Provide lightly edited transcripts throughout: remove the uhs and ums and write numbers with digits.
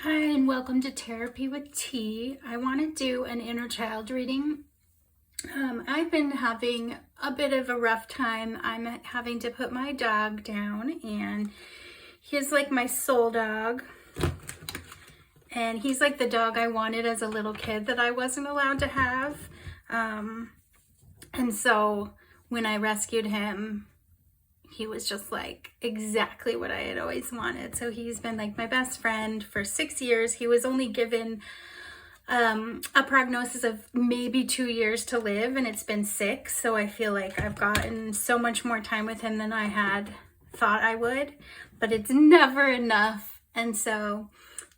Hi, and welcome to Therapy with T. I want to do an inner child reading. I've been having a bit of a rough time. I'm having to put my dog down, and he's like my soul dog. And he's like the dog I wanted as a little kid that I wasn't allowed to have. And so when I rescued him, he was just like exactly what I had always wanted. So he's been like my best friend for 6 years. He was only given a prognosis of maybe 2 years to live, and it's been 6. So I feel like I've gotten so much more time with him than I had thought I would, but it's never enough. And so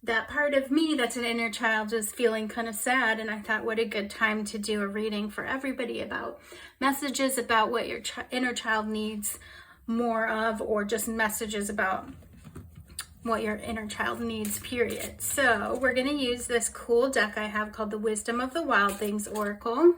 that part of me that's an inner child was feeling kind of sad, and I thought what a good time to do a reading for everybody about messages about what your inner child needs more of, or just messages about what your inner child needs, period. So we're going to use this cool deck I have called the Wisdom of the Wild Things Oracle.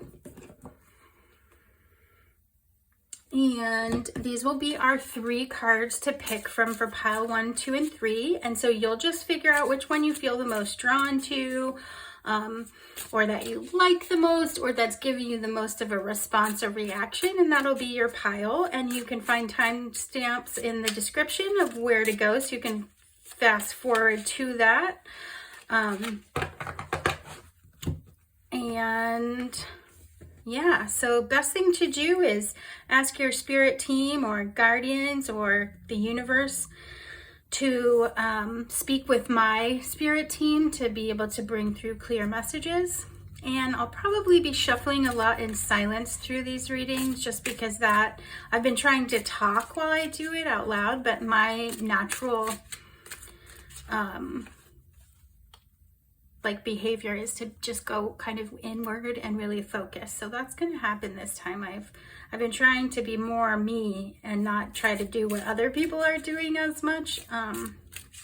And these will be our 3 cards to pick from for pile 1, 2, and 3. And so you'll just figure out which one you feel the most drawn to, or that you like the most, or that's giving you the most of a response or reaction, and that'll be your pile. And you can find timestamps in the description of where to go, so you can fast forward to that. And yeah, so best thing to do is ask your spirit team or guardians or the universe to speak with my spirit team to be able to bring through clear messages. And I'll probably be shuffling a lot in silence through these readings, just because that I've been trying to talk while I do it out loud, but my natural behavior is to just go kind of inward and really focus. So that's going to happen this time. I've been trying to be more me and not try to do what other people are doing as much,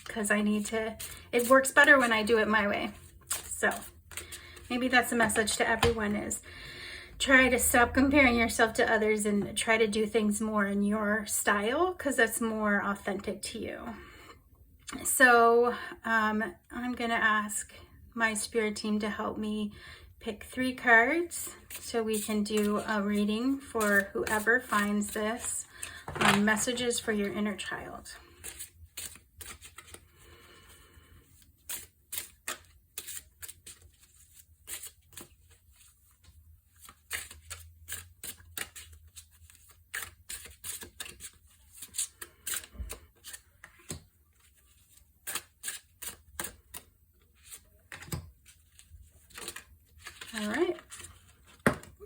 because I need to, it works better when I do it my way. So maybe that's a message to everyone, is try to stop comparing yourself to others and try to do things more in your style, because that's more authentic to you. So I'm going to ask my spirit team to help me pick 3 cards so we can do a reading for whoever finds this, messages for your inner child. All right.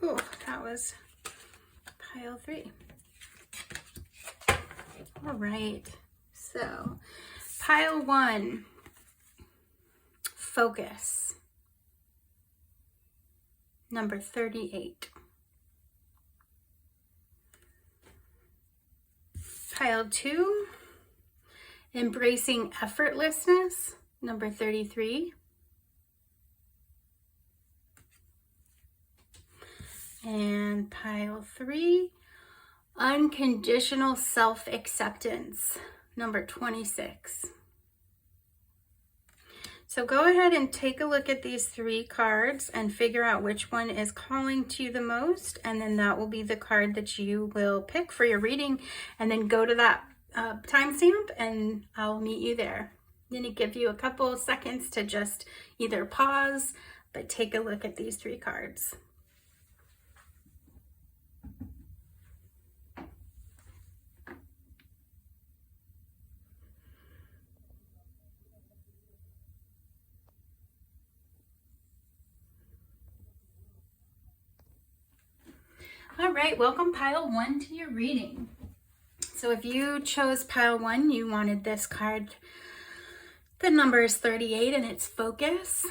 Oh, that was pile 3. All right. So, pile 1, focus, number 38. Pile 2, embracing effortlessness, number 33. And pile 3, unconditional self-acceptance, number 26. So go ahead and take a look at these 3 cards and figure out which one is calling to you the most, and then that will be the card that you will pick for your reading. And then go to that timestamp and I'll meet you there. I'm going to give you a couple of seconds to just either pause, but take a look at these 3 cards. All right, welcome pile 1 to your reading. So if you chose pile 1, you wanted this card. The number is 38 and it's focus.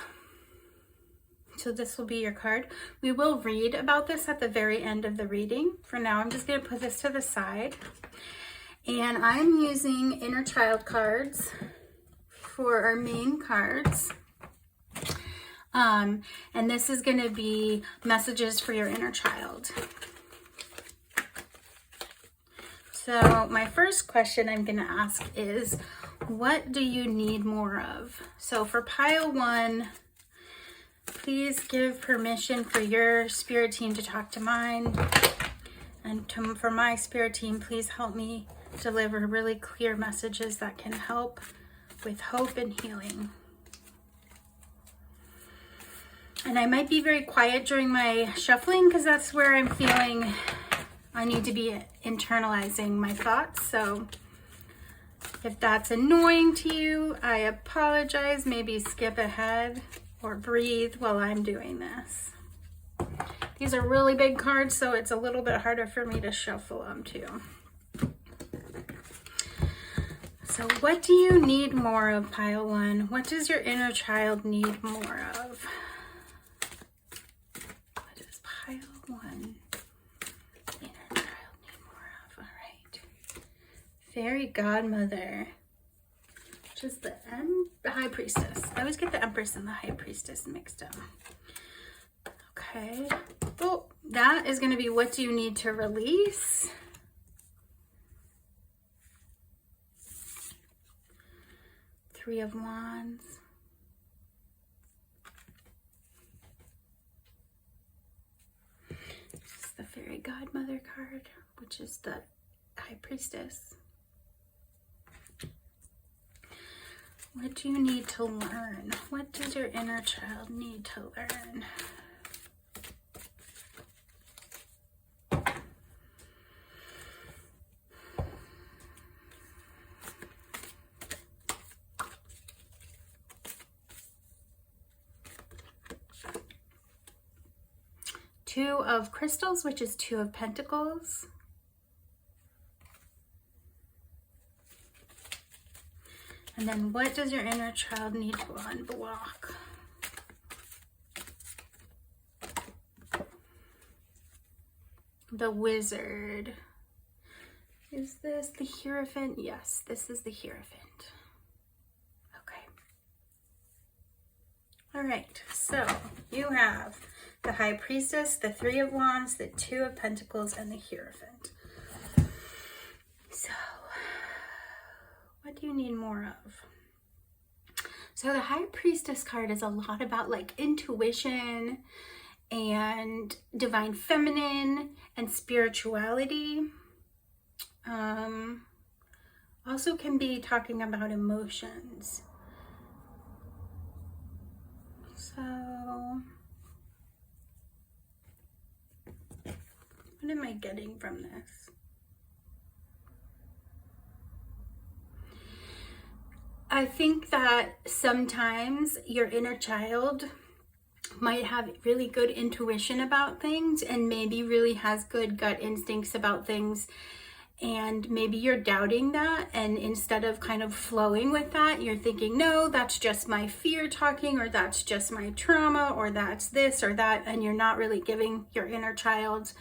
So this will be your card. We will read about this at the very end of the reading. For now, I'm just going to put this to the side. And I'm using inner child cards for our main cards. And this is going to be messages for your inner child. So my first question I'm going to ask is, what do you need more of? So for pile 1, please give permission for your spirit team to talk to mine. And for my spirit team, please help me deliver really clear messages that can help with hope and healing. And I might be very quiet during my shuffling because that's where I'm feeling I need to be internalizing my thoughts. So if that's annoying to you, I apologize. Maybe skip ahead or breathe while I'm doing this. These are really big cards, so it's a little bit harder for me to shuffle them too. So what do you need more of, pile 1? What does your inner child need more of? What does pile 1 inner child need more of? All right. Fairy Godmother, which is the High Priestess. I always get the Empress and the High Priestess mixed up. Okay. Oh, that is going to be, what do you need to release? Three of Wands. This is the Fairy Godmother card, which is the High Priestess. What do you need to learn? What does your inner child need to learn? Two of Crystals, which is Two of Pentacles. And then what does your inner child need to unblock? The Wizard. Is this the Hierophant? Yes, this is the Hierophant. Okay. All right, so you have the High Priestess, the Three of Wands, the Two of Pentacles, and the Hierophant. So, what do you need more of? So the High Priestess card is a lot about like intuition and divine feminine and spirituality. Also can be talking about emotions. So what am I getting from this? I think that sometimes your inner child might have really good intuition about things and maybe really has good gut instincts about things, and maybe you're doubting that, and instead of kind of flowing with that, you're thinking, no, that's just my fear talking, or that's just my trauma, or that's this or that, and you're not really giving your inner child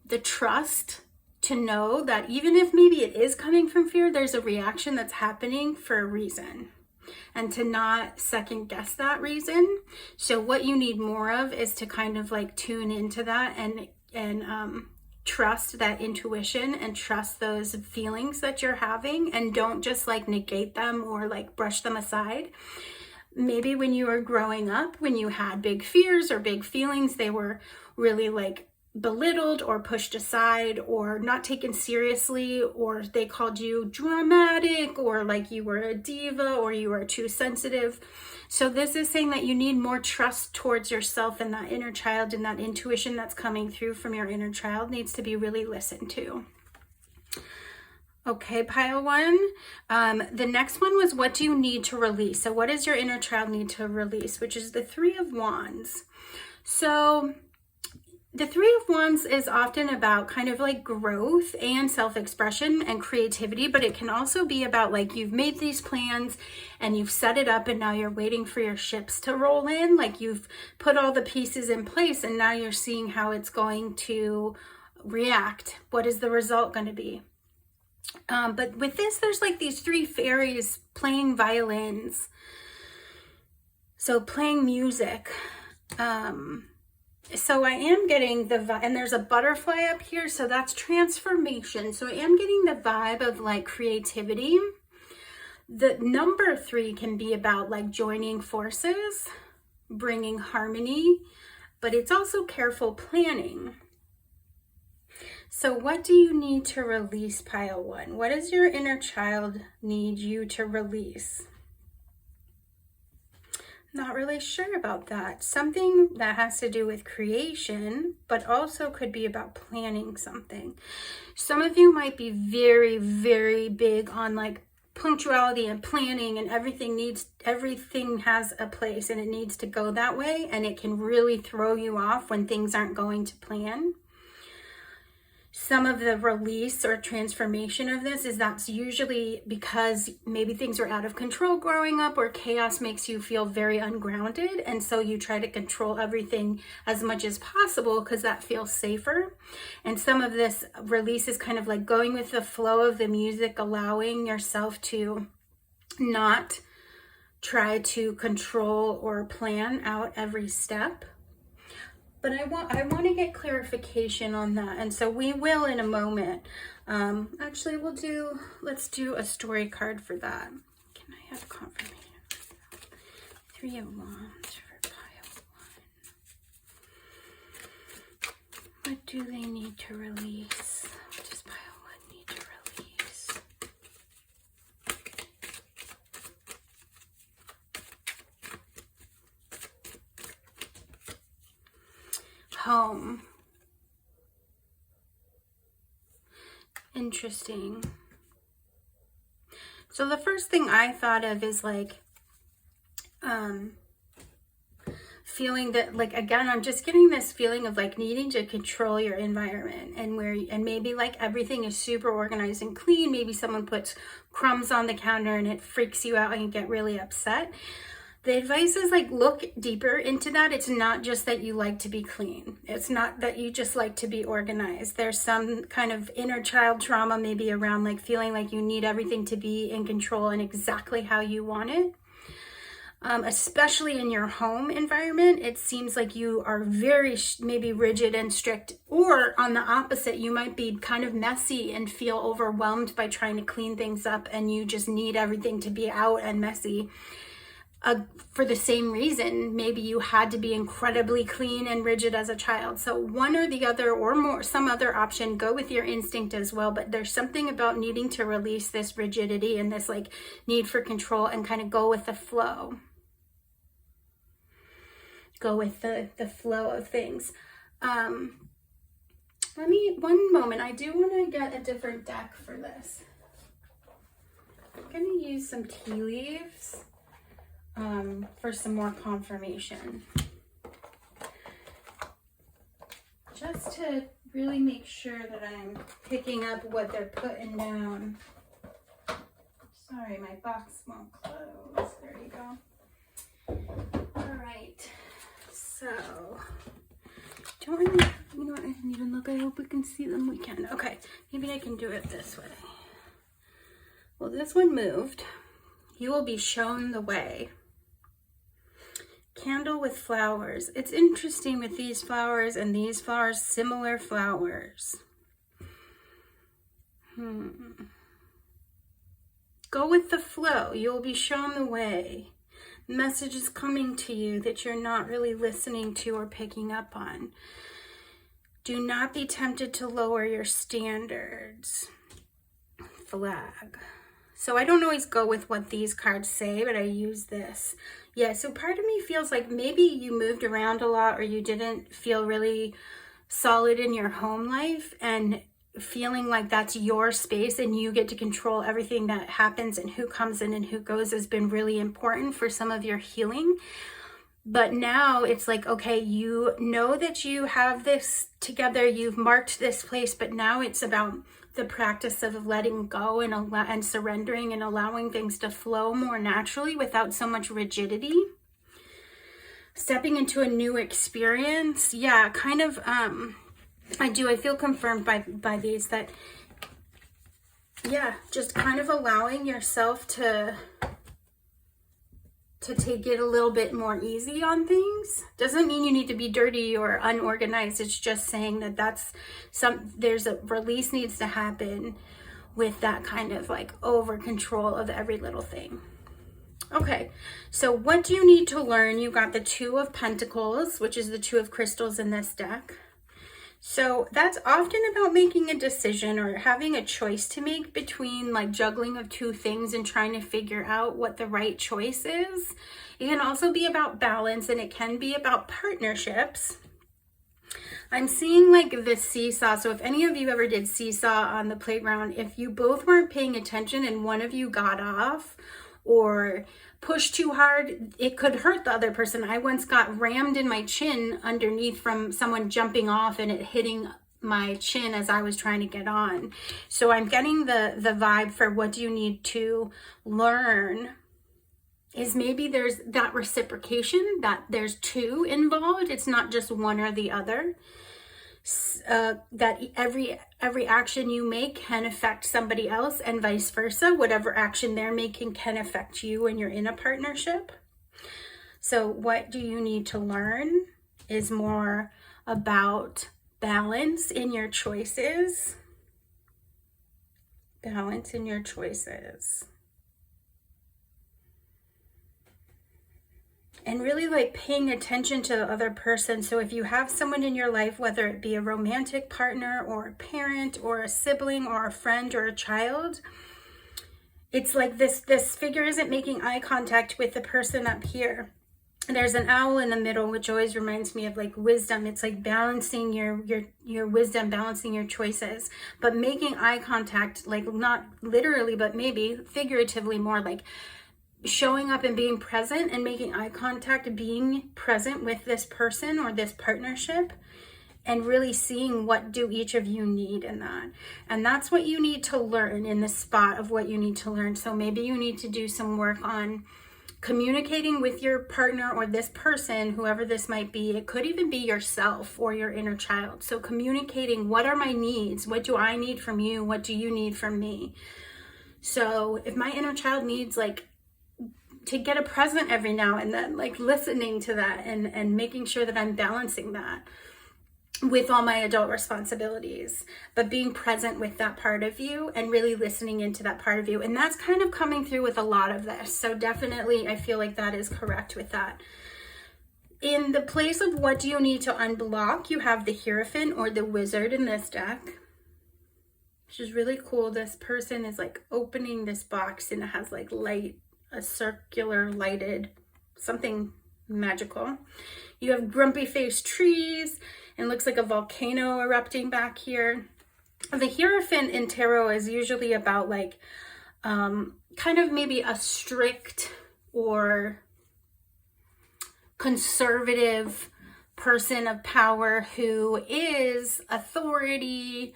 the trust to know that even if maybe it is coming from fear, there's a reaction that's happening for a reason, and to not second guess that reason. So what you need more of is to kind of like tune into that and trust that intuition and trust those feelings that you're having, and don't just like negate them or like brush them aside. Maybe when you were growing up, when you had big fears or big feelings, they were really like belittled or pushed aside or not taken seriously, or they called you dramatic, or like you were a diva, or you were too sensitive. So this is saying that you need more trust towards yourself, and that inner child and that intuition that's coming through from your inner child needs to be really listened to. Okay, pile 1. The next one was, what do you need to release? So what does your inner child need to release, which is the Three of Wands. So the Three of Wands is often about kind of like growth and self-expression and creativity, but it can also be about like you've made these plans and you've set it up, and now you're waiting for your ships to roll in. Like you've put all the pieces in place, and now you're seeing how it's going to react. What is the result going to be? But with this, there's like these 3 fairies playing violins. So playing music. So I am getting the vibe, and there's a butterfly up here, so that's transformation. So I am getting the vibe of like creativity. The number 3 can be about like joining forces, bringing harmony, but it's also careful planning. So what do you need to release, pile 1? What does your inner child need you to release? Not really sure about that. Something that has to do with creation, but also could be about planning something. Some of you might be very, very big on like punctuality and planning, and everything has a place and it needs to go that way, and it can really throw you off when things aren't going to plan. Some of the release or transformation of this is that's usually because maybe things were out of control growing up, or chaos makes you feel very ungrounded, and so you try to control everything as much as possible because that feels safer. And some of this release is kind of like going with the flow of the music, allowing yourself to not try to control or plan out every step. But I want to get clarification on that, and so we will in a moment. Actually, let's do a story card for that. Can I have confirmation? 3 of Wands for pile 1. What do they need to release? What does pile 1 need to release? Home. Interesting. So the first thing I thought of is like feeling that, like, again, I'm just getting this feeling of like needing to control your environment, and maybe like everything is super organized and clean. Maybe someone puts crumbs on the counter and it freaks you out and you get really upset. The advice is like, look deeper into that. It's not just that you like to be clean. It's not that you just like to be organized. There's some kind of inner child trauma maybe around like feeling like you need everything to be in control and exactly how you want it. Especially in your home environment, it seems like you are very maybe rigid and strict, or on the opposite, you might be kind of messy and feel overwhelmed by trying to clean things up, and you just need everything to be out and messy. For the same reason, maybe you had to be incredibly clean and rigid as a child. So one or the other, or more, some other option, go with your instinct as well. But there's something about needing to release this rigidity and this like need for control and kind of go with the flow. Go with the flow of things. One moment. I do want to get a different deck for this. I'm going to use some tea leaves. For some more confirmation, just to really make sure that I'm picking up what they're putting down. Sorry, my box won't close. There you go. All right, so don't really, you know what, I didn't even look. I hope we can see them. We can. Okay, maybe I can do it this way. Well, this one moved. You will be shown the way. Candle with flowers. It's interesting with these flowers and these flowers, similar flowers. Go with the flow. You'll be shown the way. Message is coming to you that you're not really listening to or picking up on. Do not be tempted to lower your standards. Flag. So I don't always go with what these cards say, but I use this. Yeah, so part of me feels like maybe you moved around a lot, or you didn't feel really solid in your home life, and feeling like that's your space and you get to control everything that happens and who comes in and who goes has been really important for some of your healing. But now it's like, okay, you know that you have this together, you've marked this place, but now it's about the practice of letting go and surrendering and allowing things to flow more naturally without so much rigidity. Stepping into a new experience. Yeah, kind of, I feel confirmed by these that, yeah, just kind of allowing yourself to to take it a little bit more easy on things. Doesn't mean you need to be dirty or unorganized. It's just saying that there's a release needs to happen with that kind of like over control of every little thing. Okay, so what do you need to learn? You got the Two of Pentacles, which is the Two of Crystals in this deck. So that's often about making a decision or having a choice to make between like juggling of two things and trying to figure out what the right choice is. It can also be about balance, and it can be about partnerships. I'm seeing like this seesaw. So if any of you ever did seesaw on the playground, if you both weren't paying attention and one of you got off or pushed too hard, it could hurt the other person. I once got rammed in my chin underneath from someone jumping off and it hitting my chin as I was trying to get on. So I'm getting the vibe for what do you need to learn is maybe there's that reciprocation, that there's two involved. It's not just one or the other. That every action you make can affect somebody else, and vice versa. Whatever action they're making can affect you when you're in a partnership. So what do you need to learn is more about balance in your choices. Balance in your choices. And really like paying attention to the other person. So if you have someone in your life, whether it be a romantic partner or a parent or a sibling or a friend or a child, it's like this figure isn't making eye contact with the person up here. There's an owl in the middle, which always reminds me of like wisdom. It's like balancing your wisdom, balancing your choices, but making eye contact, like not literally, but maybe figuratively more, like showing up and being present and making eye contact, being present with this person or this partnership, and really seeing what do each of you need in that. And that's what you need to learn in the spot of what you need to learn. So maybe you need to do some work on communicating with your partner or this person, whoever this might be. It could even be yourself or your inner child. So communicating, what are my needs? What do I need from you? What do you need from me? So if my inner child needs like to get a present every now and then, like listening to that and making sure that I'm balancing that with all my adult responsibilities, but being present with that part of you and really listening into that part of you. And that's kind of coming through with a lot of this. So definitely I feel like that is correct with that. In the place of what do you need to unblock, you have the Hierophant or the Wizard in this deck, which is really cool. This person is like opening this box and it has like light, a circular lighted something magical. You have grumpy faced trees and looks like a volcano erupting back here. The Hierophant in tarot is usually about like kind of maybe a strict or conservative person of power who is authority,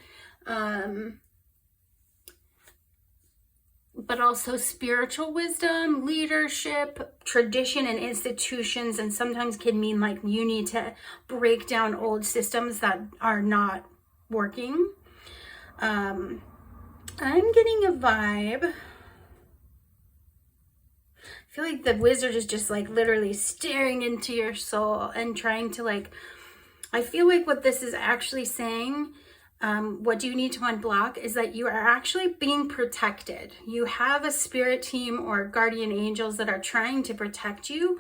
but also spiritual wisdom, leadership, tradition, and institutions. And sometimes can mean like you need to break down old systems that are not working. I'm getting a vibe. I feel like the Wizard is just like literally staring into your soul and trying to like, I feel like what this is actually saying, what do you need to unblock, is that you are actually being protected. You have a spirit team or guardian angels that are trying to protect you,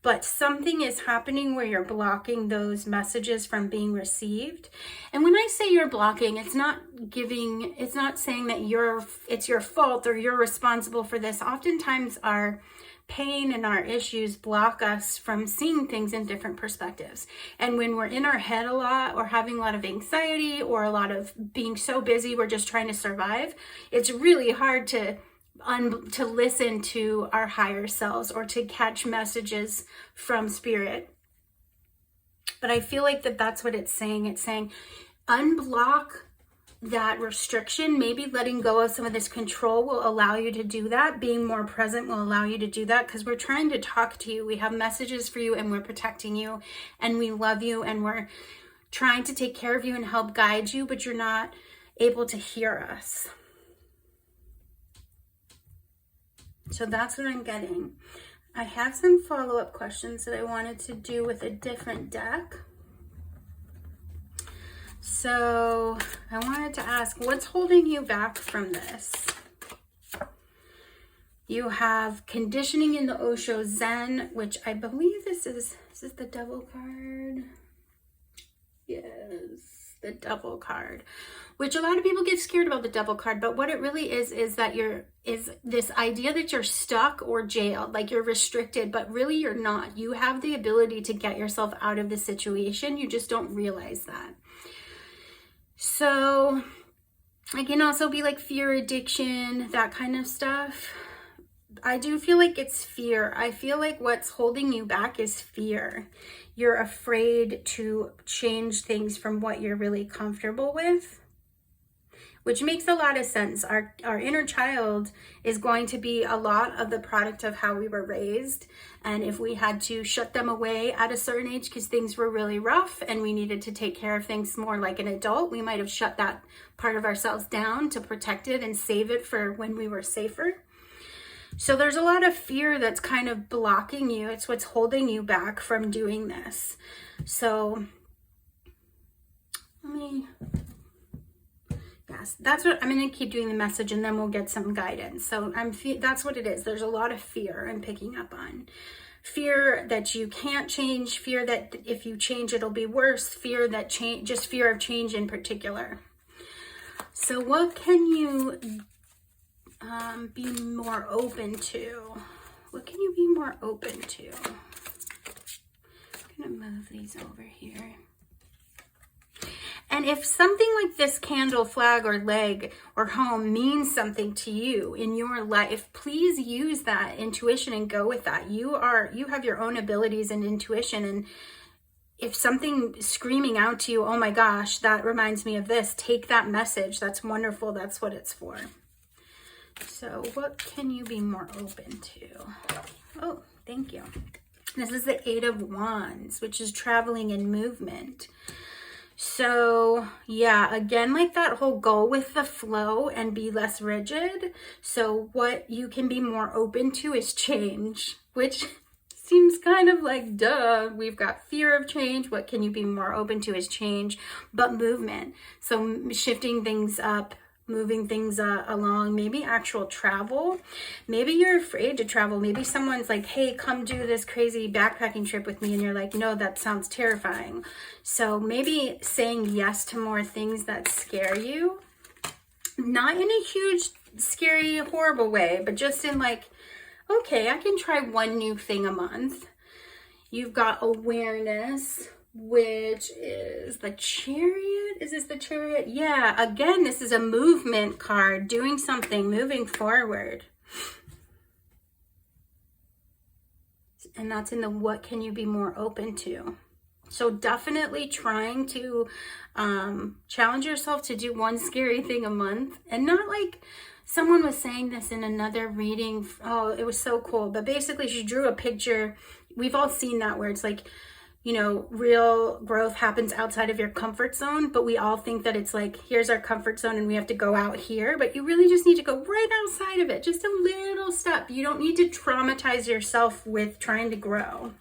but something is happening where you're blocking those messages from being received. And when I say you're blocking, it's not saying that it's your fault or you're responsible for this. Oftentimes our pain and our issues block us from seeing things in different perspectives. And when we're in our head a lot or having a lot of anxiety or a lot of being so busy, we're just trying to survive, it's really hard to listen to our higher selves or to catch messages from spirit. But I feel like that's what it's saying. It's saying unblock that restriction. Maybe letting go of some of this control will allow you to do that. Being more present will allow you to do that, because we're trying to talk to you. We have messages for you and we're protecting you and we love you and we're trying to take care of you and help guide you, but you're not able to hear us. So that's what I'm getting. I have some follow-up questions that I wanted to do with a different deck. So I wanted to ask, what's holding you back from this? You have conditioning in the Osho Zen, which I believe this is the Devil card? Yes, the Devil card, which a lot of people get scared about the Devil card, but what it really is that is this idea that you're stuck or jailed, like you're restricted, but really you're not. You have the ability to get yourself out of the situation. You just don't realize that. So it can also be like fear, addiction, that kind of stuff. I do feel like it's fear. I feel like what's holding you back is fear. You're afraid to change things from what you're really comfortable with, which makes a lot of sense. Our inner child is going to be a lot of the product of how we were raised. And if we had to shut them away at a certain age because things were really rough and we needed to take care of things more like an adult, we might have shut that part of ourselves down to protect it and save it for when we were safer. So there's a lot of fear that's kind of blocking you. It's what's holding you back from doing this. So yes, that's what I'm going to keep doing the message, and then we'll get some guidance. So that's what it is. There's a lot of fear I'm picking up on. Fear that you can't change, fear that if you change it'll be worse, fear that just fear of change in particular. So what can you be more open to? What can you be more open to? I'm gonna move these over here. And if something like this candle, flag, or leg, or home means something to you in your life, please use that intuition and go with that. You have your own abilities and intuition, and if something screaming out to you, oh my gosh, that reminds me of this, take that message. That's wonderful. That's what it's for. So what can you be more open to? Oh, thank you. This is the Eight of Wands, which is traveling and movement. So yeah, again, like that whole go with the flow and be less rigid. So what you can be more open to is change, which seems kind of like, duh, we've got fear of change. What can you be more open to is change, but movement. So shifting things up, moving things along, maybe actual travel. Maybe you're afraid to travel. Maybe someone's like, hey, come do this crazy backpacking trip with me. And you're like, no, that sounds terrifying. So maybe saying yes to more things that scare you, not in a huge, scary, horrible way, but just in like, okay, I can try one new thing a month. You've got awareness, which is the Chariot. Is this the Chariot? Yeah, again, this is a movement card, doing something, moving forward. And that's in the what can you be more open to. So definitely trying to challenge yourself to do one scary thing a month, and not like someone was saying this in another reading. Oh, it was so cool. But basically she drew a picture. We've all seen that where it's like, you know, real growth happens outside of your comfort zone, but we all think that it's like, here's our comfort zone and we have to go out here, but you really just need to go right outside of it, just a little step. You don't need to traumatize yourself with trying to grow.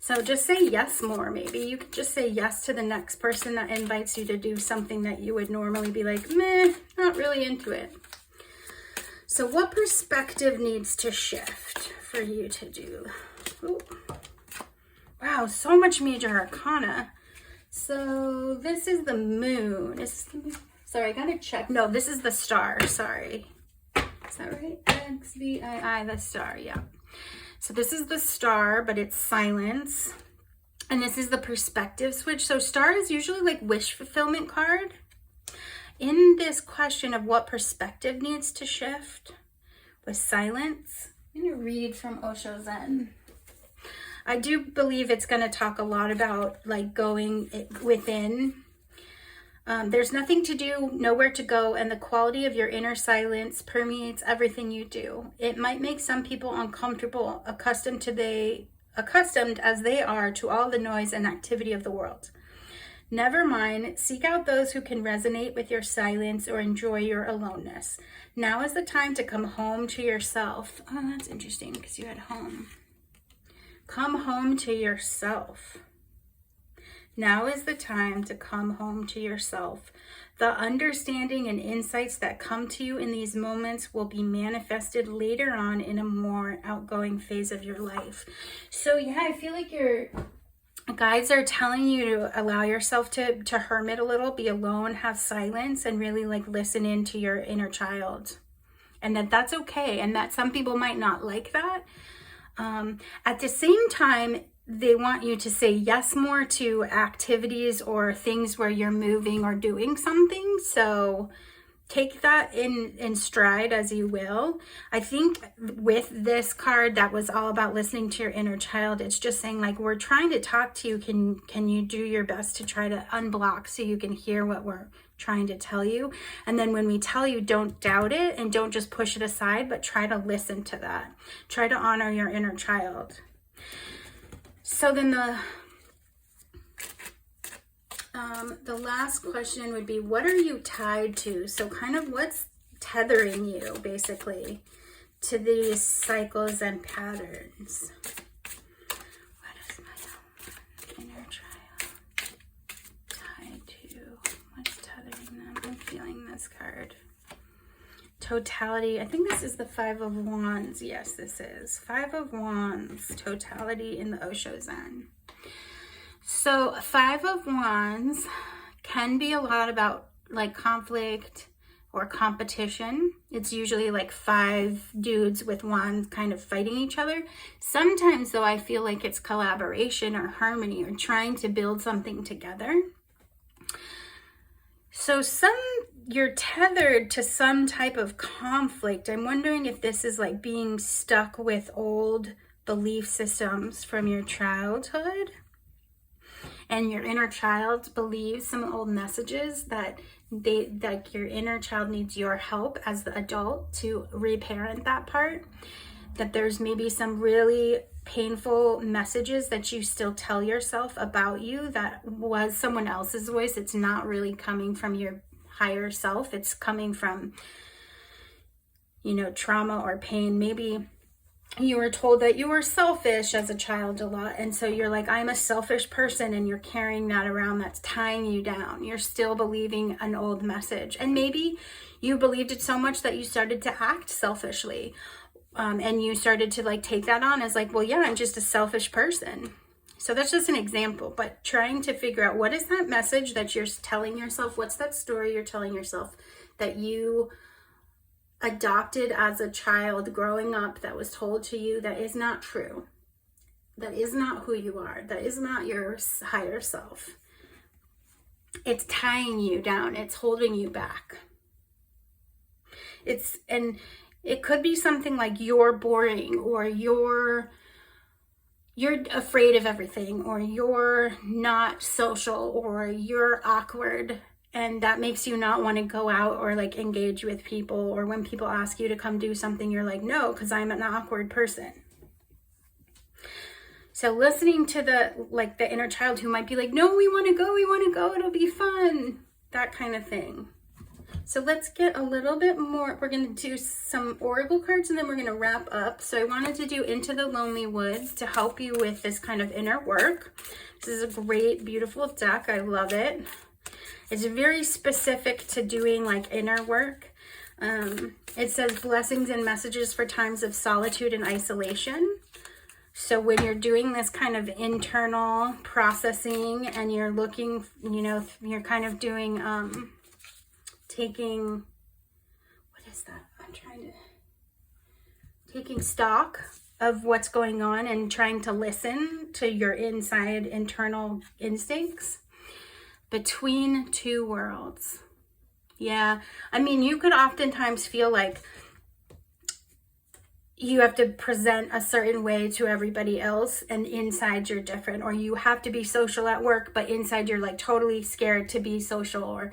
So just say yes more. Maybe you could just say yes to the next person that invites you to do something that you would normally be like, meh, not really into it. So what perspective needs to shift for you to do? Ooh. Wow, so much major arcana. So this is the moon. Sorry, I gotta check. No, this is the star. Sorry. Is that right? XVII, the star, yeah. So this is the star, but it's silence. And this is the perspective switch. So star is usually like wish fulfillment card. In this question of what perspective needs to shift with silence, I'm gonna read from Osho Zen. I do believe it's going to talk a lot about like going within. There's nothing to do, nowhere to go, and the quality of your inner silence permeates everything you do. It might make some people uncomfortable, accustomed as they are to all the noise and activity of the world. Never mind, seek out those who can resonate with your silence or enjoy your aloneness. Now is the time to come home to yourself. Oh, that's interesting because you had home. Come home to yourself. Now is the time to come home to yourself. The understanding and insights that come to you in these moments will be manifested later on in a more outgoing phase of your life. So yeah, I feel like your guides are telling you to allow yourself to hermit a little, be alone, have silence, and really like listen into your inner child. And that's okay. And that some people might not like that. At the same time, they want you to say yes more to activities or things where you're moving or doing something. So take that in stride as you will. I think with this card that was all about listening to your inner child, it's just saying like, we're trying to talk to you. Can you do your best to try to unblock so you can hear what we're trying to tell you? And then when we tell you, don't doubt it and don't just push it aside, but try to listen to that. Try to honor your inner child. So then the last question would be, what are you tied to? So kind of what's tethering you basically to these cycles and patterns? What is my inner child tied to? What's tethering them? I'm feeling this card. Totality. I think this is the Five of Wands. Yes, this is Five of Wands. Totality in the Osho Zen. So Five of Wands can be a lot about like conflict or competition. It's usually like 5 dudes with wands kind of fighting each other. Sometimes though, I feel like it's collaboration or harmony or trying to build something together. So you're tethered to some type of conflict. I'm wondering if this is like being stuck with old belief systems from your childhood. And your inner child believes some old messages that your inner child needs your help as the adult to reparent that part. That there's maybe some really painful messages that you still tell yourself about you that was someone else's voice. It's not really coming from your higher self. It's coming from, trauma or pain. Maybe you were told that you were selfish as a child a lot. And so you're like, I'm a selfish person, and you're carrying that around that's tying you down. You're still believing an old message. And maybe you believed it so much that you started to act selfishly. And you started to like take that on as like, well, yeah, I'm just a selfish person. So that's just an example, but trying to figure out what is that message that you're telling yourself? What's that story you're telling yourself that you adopted as a child growing up that was told to you that is not true, that is not who you are, that is not your higher self. It's tying you down. It's holding you back. And it could be something like you're boring, or you're afraid of everything, or you're not social, or you're awkward. And that makes you not want to go out or like engage with people. Or when people ask you to come do something, you're like, no, because I'm an awkward person. So listening to the inner child who might be like, no, we want to go, it'll be fun. That kind of thing. So let's get a little bit more. We're going to do some oracle cards and then we're going to wrap up. So I wanted to do Into the Lonely Woods to help you with this kind of inner work. This is a great, beautiful deck. I love it. It's very specific to doing like inner work. It says blessings and messages for times of solitude and isolation. So when you're doing this kind of internal processing and you're looking, you're kind of doing, taking stock of what's going on and trying to listen to your internal instincts. Between two worlds. Yeah. I mean, you could oftentimes feel like you have to present a certain way to everybody else and inside you're different, or you have to be social at work, but inside you're like totally scared to be social, or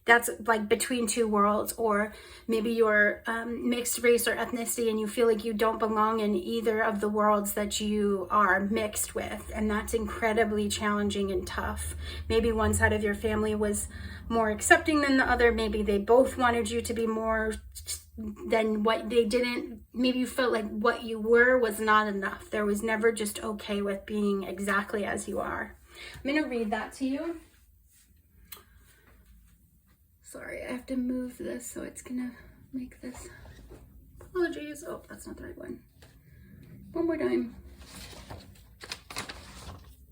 that's like between two worlds, or maybe you're mixed race or ethnicity and you feel like you don't belong in either of the worlds that you are mixed with, and that's incredibly challenging and tough. Maybe one side of your family was more accepting than the other. Maybe they both wanted you to be more than what they didn't. Maybe you felt like what you were was not enough. There was never just okay with being exactly as you are. I'm going to read that to you. Sorry, I have to move this, so it's gonna make this. Apologies. Oh, that's not the right one. One more time.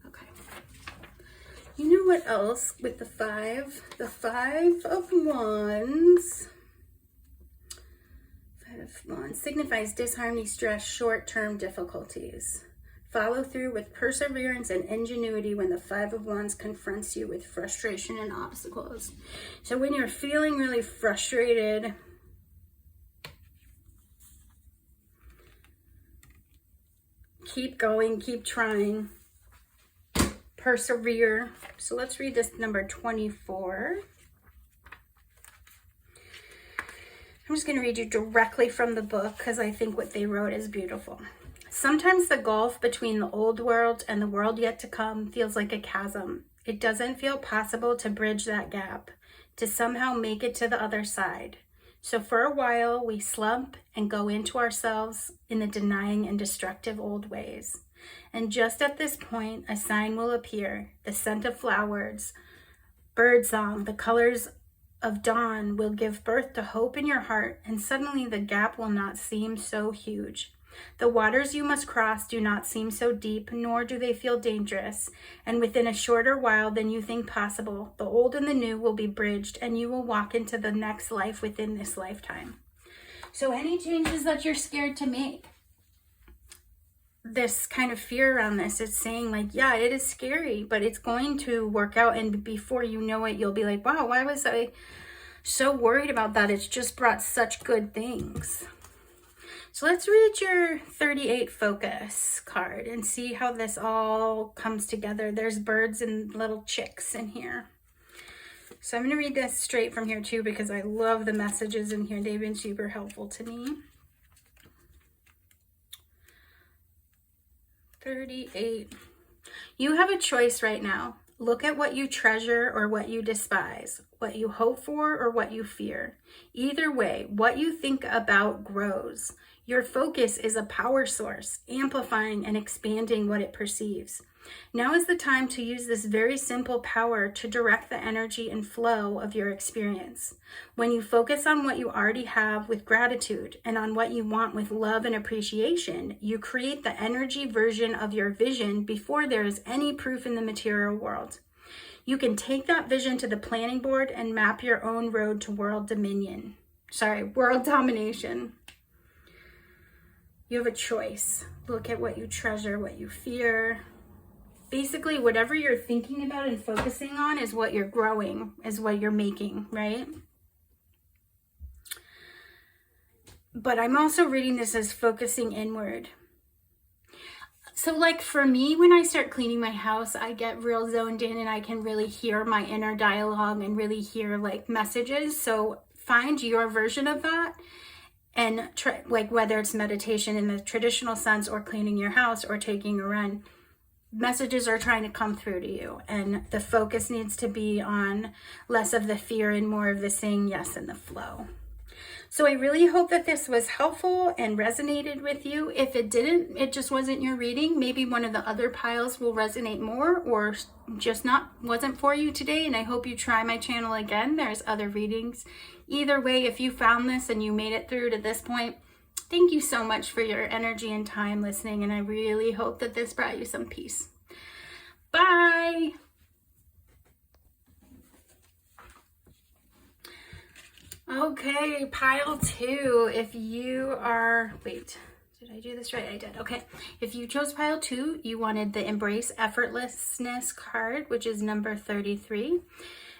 Okay. You know what else with the 5? The 5 of Wands. 5 of Wands signifies disharmony, stress, short-term difficulties. Follow through with perseverance and ingenuity when the 5 of Wands confronts you with frustration and obstacles. So when you're feeling really frustrated, keep going, keep trying, persevere. So let's read this number 24. I'm just going to read you directly from the book because I think what they wrote is beautiful. Sometimes the gulf between the old world and the world yet to come feels like a chasm. It doesn't feel possible to bridge that gap, to somehow make it to the other side. So for a while, we slump and go into ourselves in the denying and destructive old ways. And just at this point, a sign will appear. The scent of flowers, birdsong, the colors of dawn will give birth to hope in your heart, and suddenly the gap will not seem so huge. The waters you must cross do not seem so deep, nor do they feel dangerous, and within a shorter while than you think possible, the old and the new will be bridged, and you will walk into the next life within this lifetime. So any changes that you're scared to make, this kind of fear around this, it's saying like, yeah, it is scary, but it's going to work out, and before you know it, you'll be like, wow, why was I so worried about that? It's just brought such good things. So let's read your 38 focus card and see how this all comes together. There's birds and little chicks in here. So I'm going to read this straight from here too because I love the messages in here. They've been super helpful to me. 38. You have a choice right now. Look at what you treasure or what you despise, what you hope for or what you fear. Either way, what you think about grows. Your focus is a power source, amplifying and expanding what it perceives. Now is the time to use this very simple power to direct the energy and flow of your experience. When you focus on what you already have with gratitude and on what you want with love and appreciation, you create the energy version of your vision before there is any proof in the material world. You can take that vision to the planning board and map your own road to world domination. You have a choice. Look at what you treasure, what you fear. Basically, whatever you're thinking about and focusing on is what you're growing, is what you're making, right? But I'm also reading this as focusing inward. So like for me, when I start cleaning my house, I get real zoned in and I can really hear my inner dialogue and really hear like messages. So find your version of that. And try, like whether it's meditation in the traditional sense or cleaning your house or taking a run, messages are trying to come through to you. And the focus needs to be on less of the fear and more of the saying yes and the flow. So I really hope that this was helpful and resonated with you. If it didn't, it just wasn't your reading. Maybe one of the other piles will resonate more or just wasn't for you today. And I hope you try my channel again. There's other readings. Either way, if you found this and you made it through to this point, thank you so much for your energy and time listening. And I really hope that this brought you some peace. Bye. Okay, pile 2. If you are, wait, did I do this right? I did. Okay. If you chose pile 2, you wanted the Embrace Effortlessness card, which is number 33.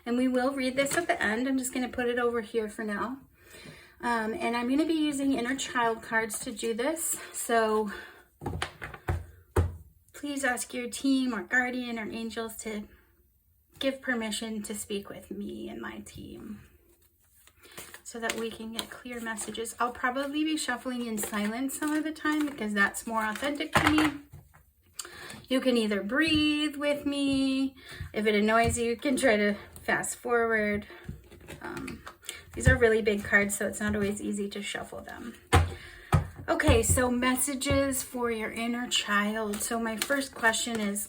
And we will read this at the end. I'm just going to put it over here for now. And I'm going to be using inner child cards to do this. So please ask your team or guardian or angels to give permission to speak with me and my team so that we can get clear messages. I'll probably be shuffling in silence some of the time because that's more authentic to me. You can either breathe with me. If it annoys you, you can try to fast forward. These are really big cards, so it's not always easy to shuffle them. Okay, so messages for your inner child. So my first question is,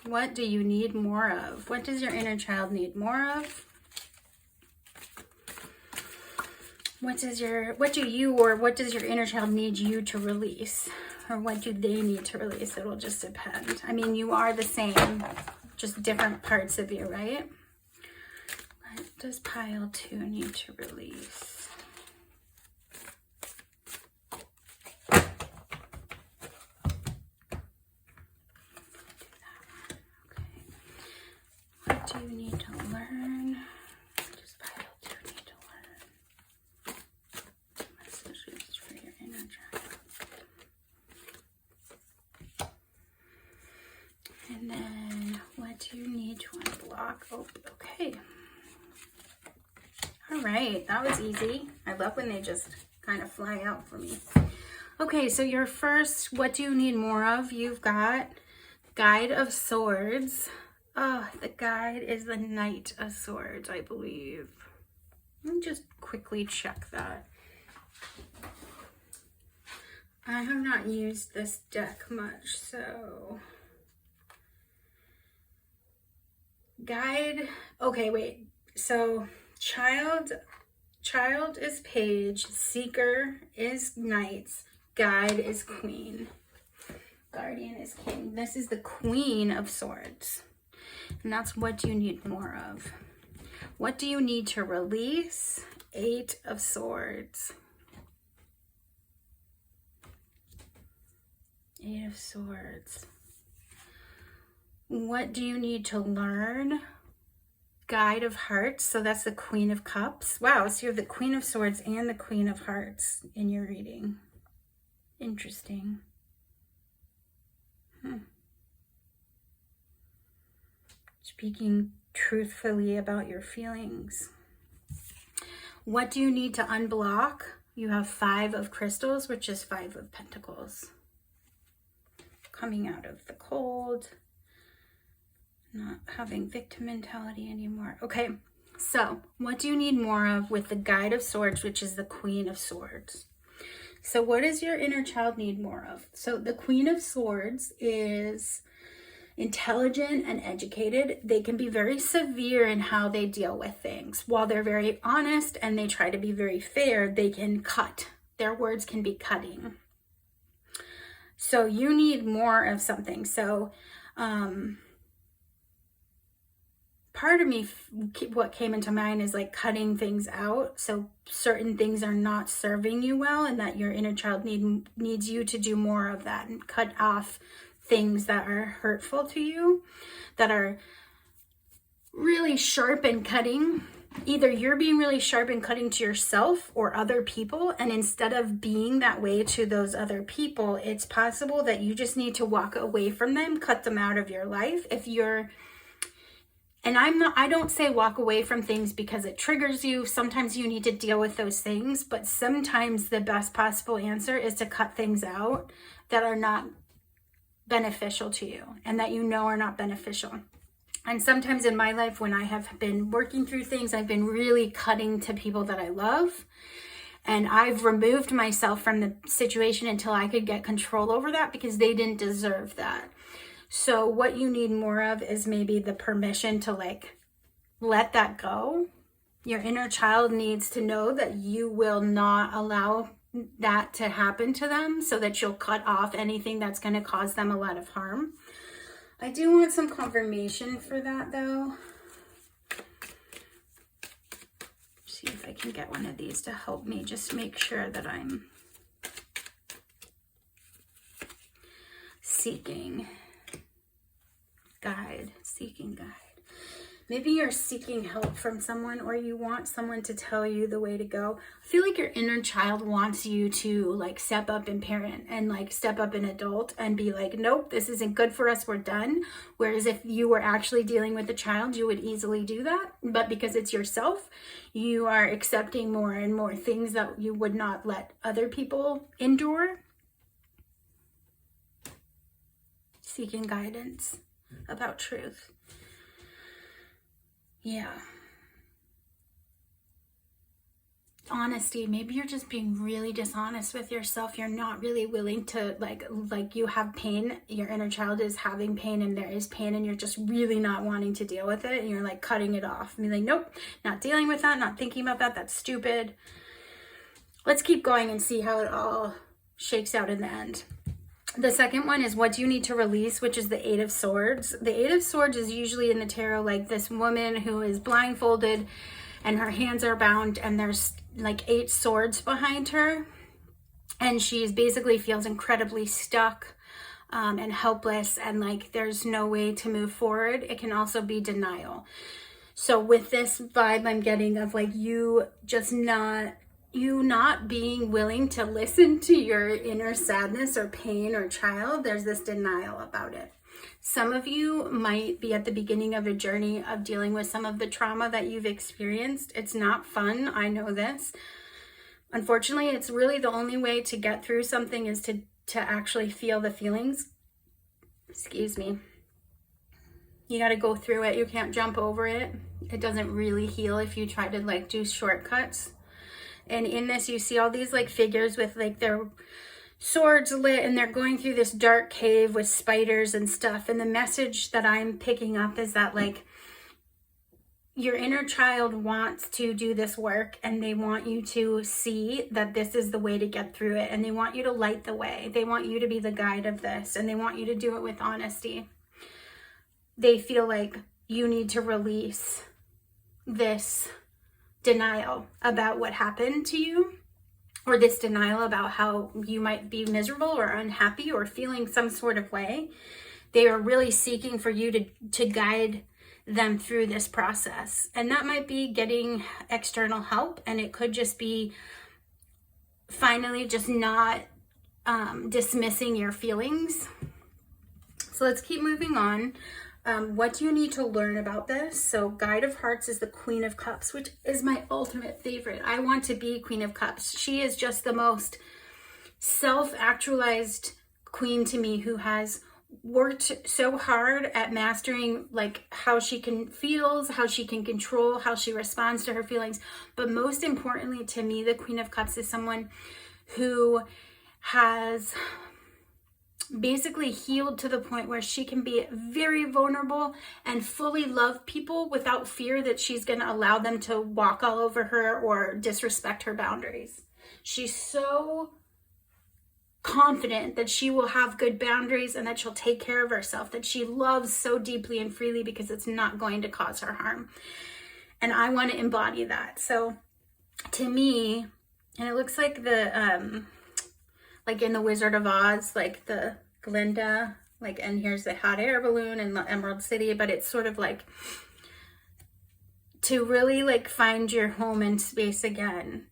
what do you need more of? What does your inner child need more of? What does your inner child need you to release? Or what do they need to release? It'll just depend. I mean, you are the same, just different parts of you, right? What does pile 2 need to release? What do you need to learn? What does pile 2 need to learn? Messages for your inner child. And then what do you need to unblock? Oh, okay. All right, that was easy. I love when they just kind of fly out for me. Okay, so your first, what do you need more of? You've got Guide of Swords. Oh, the guide is the Knight of Swords, I believe. Let me just quickly check that. I have not used this deck much, so... Guide, okay, wait. So, Child is Page, Seeker is Knights, Guide is Queen, Guardian is King. This is the Queen of Swords. And that's what you need more of. What do you need to release? 8 of Swords. 8 of Swords. What do you need to learn? Guide of Hearts. So that's the Queen of Cups. Wow, so you have the Queen of Swords and the Queen of Hearts in your reading. Interesting. Speaking truthfully about your feelings. What do you need to unblock? You have 5 of Crystals, which is 5 of Pentacles. Coming out of the cold. Not having victim mentality anymore. Okay, so what do you need more of with the Guide of Swords, which is the Queen of Swords? So what does your inner child need more of? So the Queen of Swords is intelligent and educated. They can be very severe in how they deal with things. While they're very honest and they try to be very fair, they can cut. Their words can be cutting. So you need more of something. So part of me, what came into mind is like cutting things out. So certain things are not serving you well, and that your inner child needs you to do more of that and cut off things that are hurtful to you, that are really sharp and cutting. Either you're being really sharp and cutting to yourself or other people, and instead of being that way to those other people, it's possible that you just need to walk away from them, cut them out of your life. If you're, and I don't say walk away from things because it triggers you. Sometimes you need to deal with those things, but sometimes the best possible answer is to cut things out that are not beneficial to you and that you know are not beneficial. And sometimes in my life, when I have been working through things, I've been really cutting to people that I love, and I've removed myself from the situation until I could get control over that, because they didn't deserve that. So what you need more of is maybe the permission to like let that go. Your inner child needs to know that you will not allow that to happen to them, so that you'll cut off anything that's going to cause them a lot of harm. I do want some confirmation for that though. See if I can get one of these to help me just make sure that I'm seeking guide. Maybe you're seeking help from someone, or you want someone to tell you the way to go. I feel like your inner child wants you to like step up and parent and like step up and adult and be like, nope, this isn't good for us, we're done. Whereas if you were actually dealing with a child, you would easily do that. But because it's yourself, you are accepting more and more things that you would not let other people endure. Seeking guidance about truth. Yeah. Honesty. Maybe you're just being really dishonest with yourself. You're not really willing to like you have pain. Your inner child is having pain, and there is pain, and you're just really not wanting to deal with it, and you're like cutting it off. I mean, like, nope, not dealing with that, not thinking about that. That's stupid. Let's keep going and see how it all shakes out in the end. The second one is what do you need to release, which is the Eight of Swords. The Eight of Swords is usually in the tarot like this woman who is blindfolded and her hands are bound, and there's like 8 swords behind her, and she's basically feels incredibly stuck and helpless, and like there's no way to move forward. It can also be denial. So with this vibe I'm getting of like you not being willing to listen to your inner sadness or pain or child, there's this denial about it. Some of you might be at the beginning of a journey of dealing with some of the trauma that you've experienced. It's not fun, I know this. Unfortunately, it's really the only way to get through something is to actually feel the feelings. Excuse me. You got to go through it. You can't jump over it. It doesn't really heal if you try to like do shortcuts. And in this, you see all these like figures with like their swords lit, and they're going through this dark cave with spiders and stuff. And the message that I'm picking up is that like your inner child wants to do this work, and they want you to see that this is the way to get through it. And they want you to light the way. They want you to be the guide of this, and they want you to do it with honesty. They feel like you need to release this denial about what happened to you, or this denial about how you might be miserable or unhappy or feeling some sort of way. They are really seeking for you to guide them through this process. And that might be getting external help, and it could just be finally just not dismissing your feelings. So let's keep moving on. What do you need to learn about this? So Guide of Hearts is the Queen of Cups, which is my ultimate favorite. I want to be Queen of Cups. She is just the most self-actualized queen to me, who has worked so hard at mastering like how she feels, how she can control, how she responds to her feelings. But most importantly to me, the Queen of Cups is someone who has basically healed to the point where she can be very vulnerable and fully love people without fear that she's going to allow them to walk all over her or disrespect her boundaries. She's so confident that she will have good boundaries and that she'll take care of herself, that she loves so deeply and freely because it's not going to cause her harm. And I want to embody that. So to me, and it looks like the like in the Wizard of Oz, like the Glinda, like, and here's the hot air balloon and the Emerald City, but it's sort of like to really like find your home and space again,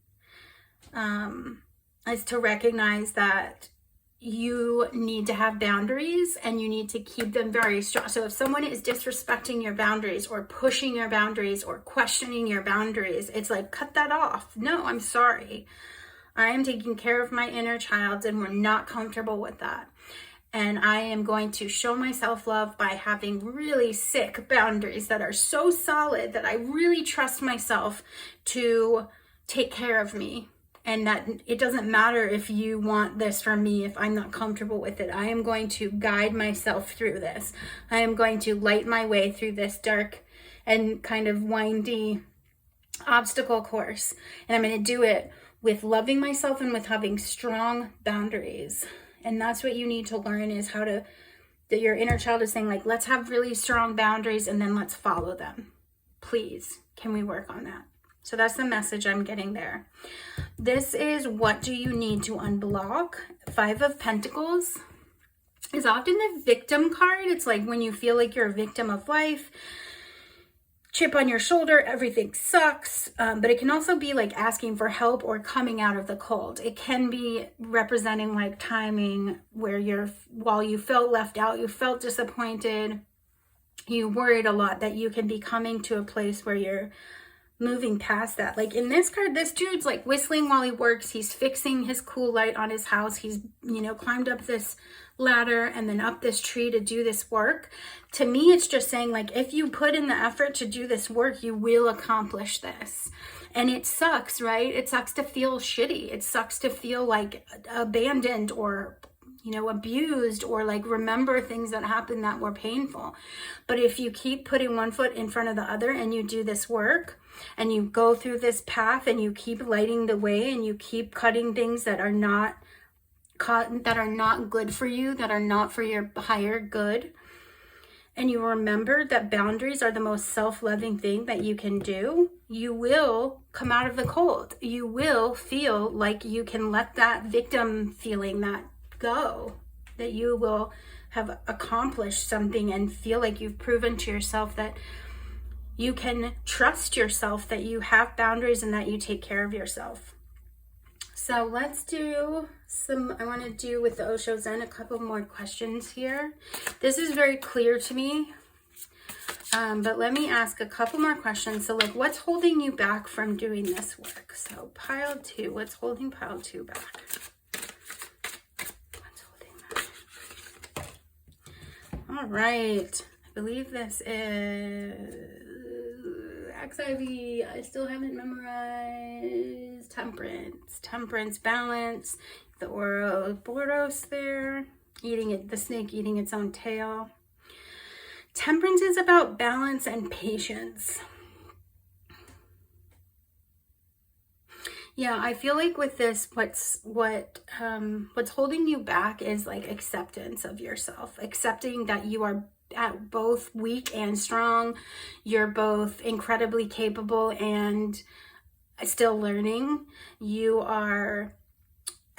is to recognize that you need to have boundaries and you need to keep them very strong. So if someone is disrespecting your boundaries or pushing your boundaries or questioning your boundaries, it's like, cut that off. No, I'm sorry. I am taking care of my inner child, and we're not comfortable with that. And I am going to show myself love by having really sick boundaries that are so solid that I really trust myself to take care of me. And that it doesn't matter if you want this from me, if I'm not comfortable with it. I am going to guide myself through this. I am going to light my way through this dark and kind of windy obstacle course. And I'm going to do it with loving myself and with having strong boundaries. And that's what you need to learn, is how to, that your inner child is saying like, let's have really strong boundaries and then let's follow them. Please, can we work on that? So that's the message I'm getting there. This is what do you need to unblock. 5 of Pentacles is often the victim card. It's like when you feel like you're a victim of life, chip on your shoulder, everything sucks. But it can also be like asking for help or coming out of the cold. It can be representing like timing where while you felt left out, you felt disappointed, you worried a lot, that you can be coming to a place where you're moving past that. Like in this card, this dude's like whistling while he works. He's fixing his cool light on his house. He's, you know, climbed up this ladder and then up this tree to do this work. To me, it's just saying like, if you put in the effort to do this work, you will accomplish this. And it sucks, right? It sucks to feel shitty. It sucks to feel like abandoned or, you know, abused, or like remember things that happened that were painful. But if you keep putting one foot in front of the other and you do this work and you go through this path and you keep lighting the way and you keep cutting things that are not good for you, that are not for your higher good, and you remember that boundaries are the most self-loving thing that you can do, you will come out of the cold. You will feel like you can let that victim feeling that go, that you will have accomplished something and feel like you've proven to yourself that you can trust yourself, that you have boundaries and that you take care of yourself. So let's do I want to do with the Osho Zen a couple more questions here. This is very clear to me, but let me ask a couple more questions. So like, what's holding you back from doing this work? So pile 2, what's holding pile 2 back? What's holding back? All right, I believe this is XIV. I still haven't memorized. Temperance, balance, the Ouroboros there, the snake eating its own tail. Temperance is about balance and patience. Yeah, I feel like with this, what's holding you back is like acceptance of yourself, accepting that you are at both weak and strong. You're both incredibly capable and still learning. You are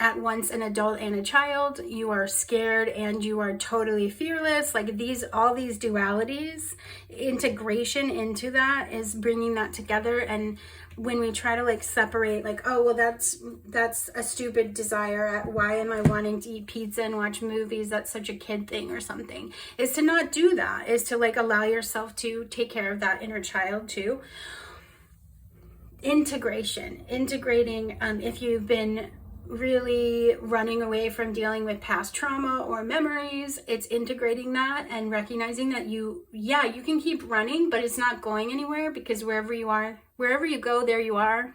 at once an adult and a child. You are scared and you are totally fearless. Like all these dualities, integration into that is bringing that together. And when we try to like separate, like, oh, well, that's a stupid desire. Why am I wanting to eat pizza and watch movies? That's such a kid thing or something. Is to not do that, is to like allow yourself to take care of that inner child too. Integrating, if you've been really running away from dealing with past trauma or memories, it's integrating that and recognizing that you can keep running, but it's not going anywhere, because wherever you go, there you are.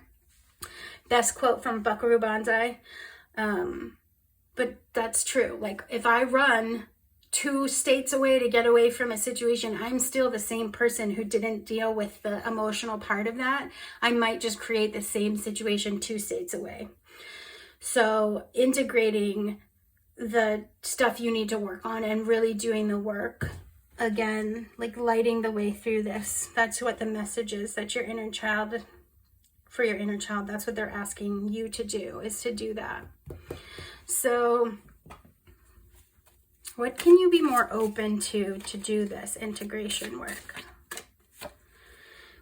Best quote from Buckaroo Banzai. But that's true. Like if I run 2 states away to get away from a situation, I'm still the same person who didn't deal with the emotional part of that. I might just create the same situation 2 states away. So integrating the stuff you need to work on and really doing the work, again, like lighting the way through this. That's what the message is, that your inner child, for your inner child, that's what they're asking you to do, is to do that. So what can you be more open to do this integration work?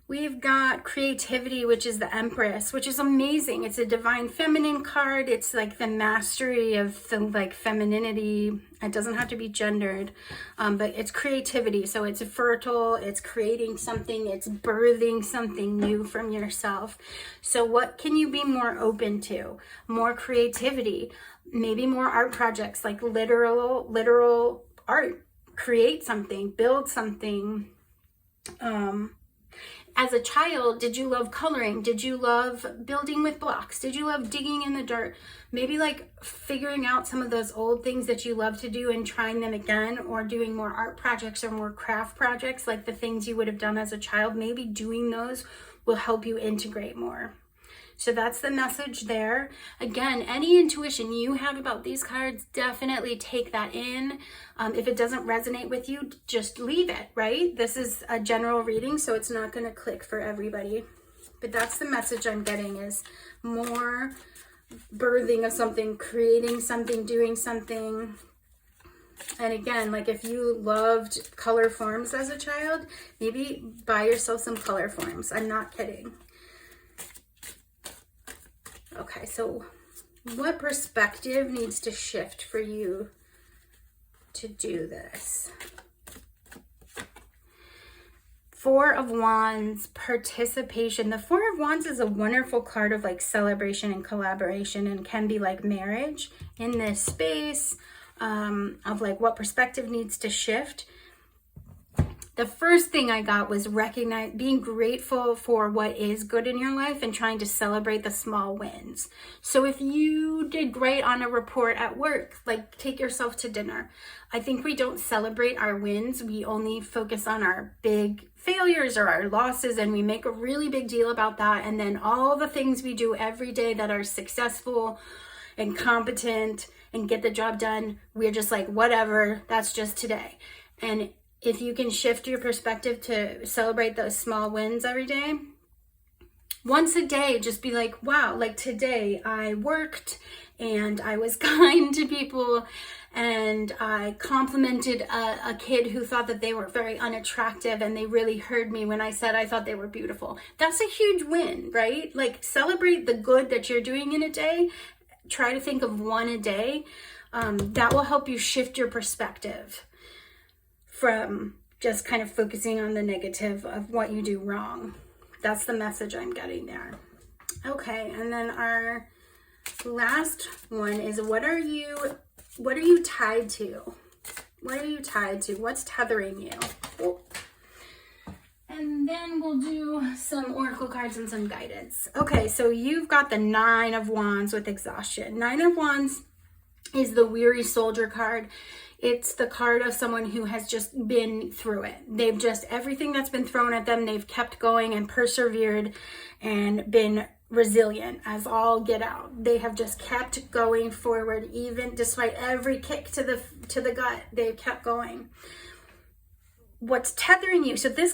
We've got creativity, which is the Empress, which is amazing. It's a divine feminine card. It's like the mastery of the like femininity. It doesn't have to be gendered, but it's creativity. So it's fertile, it's creating something, it's birthing something new from yourself. So what can you be more open to? More creativity, maybe more art projects, like literal art. Create something, build something. As a child, did you love coloring? Did you love building with blocks? Did you love digging in the dirt? Maybe like figuring out some of those old things that you love to do and trying them again, or doing more art projects or more craft projects, like the things you would have done as a child. Maybe doing those will help you integrate more. So that's the message there. Again, any intuition you have about these cards, definitely take that in. If it doesn't resonate with you, just leave it, right? This is a general reading, so it's not going to click for everybody. But that's the message I'm getting, is more birthing of something, creating something, doing something. And again, like if you loved color forms as a child, maybe buy yourself some color forms. I'm not kidding. Okay, so what perspective needs to shift for you to do this? Four of Wands, participation. The Four of Wands is a wonderful card of like celebration and collaboration, and can be like marriage in this space of like what perspective needs to shift. The first thing I got was being grateful for what is good in your life and trying to celebrate the small wins. So if you did great on a report at work, like take yourself to dinner. I think we don't celebrate our wins. We only focus on our big failures or our losses, and we make a really big deal about that. And then all the things we do every day that are successful and competent and get the job done, we're just like, whatever, that's just today. And if you can shift your perspective to celebrate those small wins every day, once a day, just be like, wow, like today I worked and I was kind to people and I complimented a kid who thought that they were very unattractive and they really heard me when I said I thought they were beautiful. That's a huge win, right? Like celebrate the good that you're doing in a day. Try to think of one a day. That will help you shift your perspective from just kind of focusing on the negative of what you do wrong. That's the message I'm getting there. Okay, and then our last one is what are you tied to? What are you tied to? What's tethering you? Oh. And then we'll do some oracle cards and some guidance. Okay, so you've got the Nine of Wands with exhaustion. Nine of Wands is the weary soldier card. It's the card of someone who has just been through it. They've just, everything that's been thrown at them, they've kept going and persevered and been resilient as all get out. They have just kept going forward, even despite every kick to the gut, they've kept going. What's tethering you? So this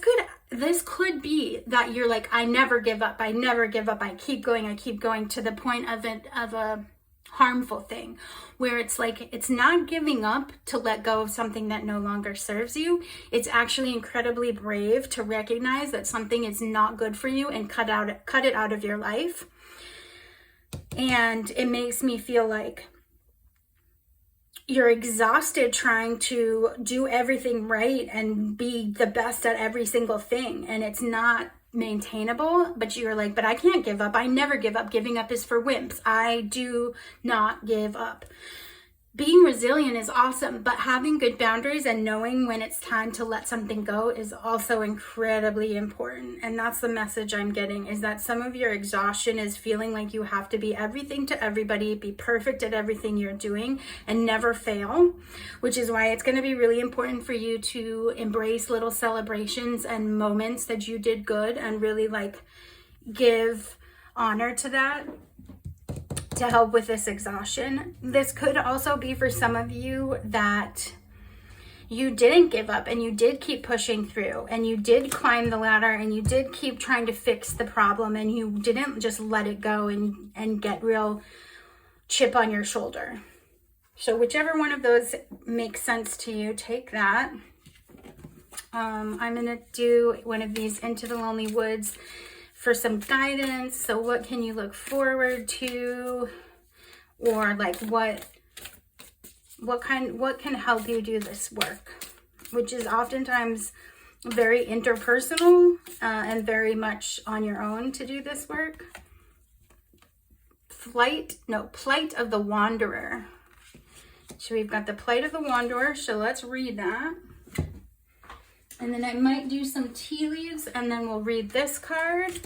could be that you're like, I never give up. I never give up. I keep going to the point of a harmful thing, where it's like, it's not giving up to let go of something that no longer serves you. It's actually incredibly brave to recognize that something is not good for you and cut it out of your life. And it makes me feel like you're exhausted trying to do everything right and be the best at every single thing, and it's not maintainable. But you're like, but I can't give up. I never give up. Giving up is for wimps. I do not give up. Being resilient is awesome, but having good boundaries and knowing when it's time to let something go is also incredibly important. And that's the message I'm getting, is that some of your exhaustion is feeling like you have to be everything to everybody, be perfect at everything you're doing, and never fail, which is why it's going to be really important for you to embrace little celebrations and moments that you did good and really like give honor to that, to help with this exhaustion. This could also be for some of you that you didn't give up and you did keep pushing through and you did climb the ladder and you did keep trying to fix the problem and you didn't just let it go and get real chip on your shoulder. So whichever one of those makes sense to you, take that. I'm gonna do one of these Into the Lonely Woods for some guidance. So what can you look forward to, or like what can help you do this work, which is oftentimes very interpersonal and very much on your own to do this work. Plight of the Wanderer. So we've got the Plight of the Wanderer, so let's read that. And then I might do some tea leaves, and then we'll read this card,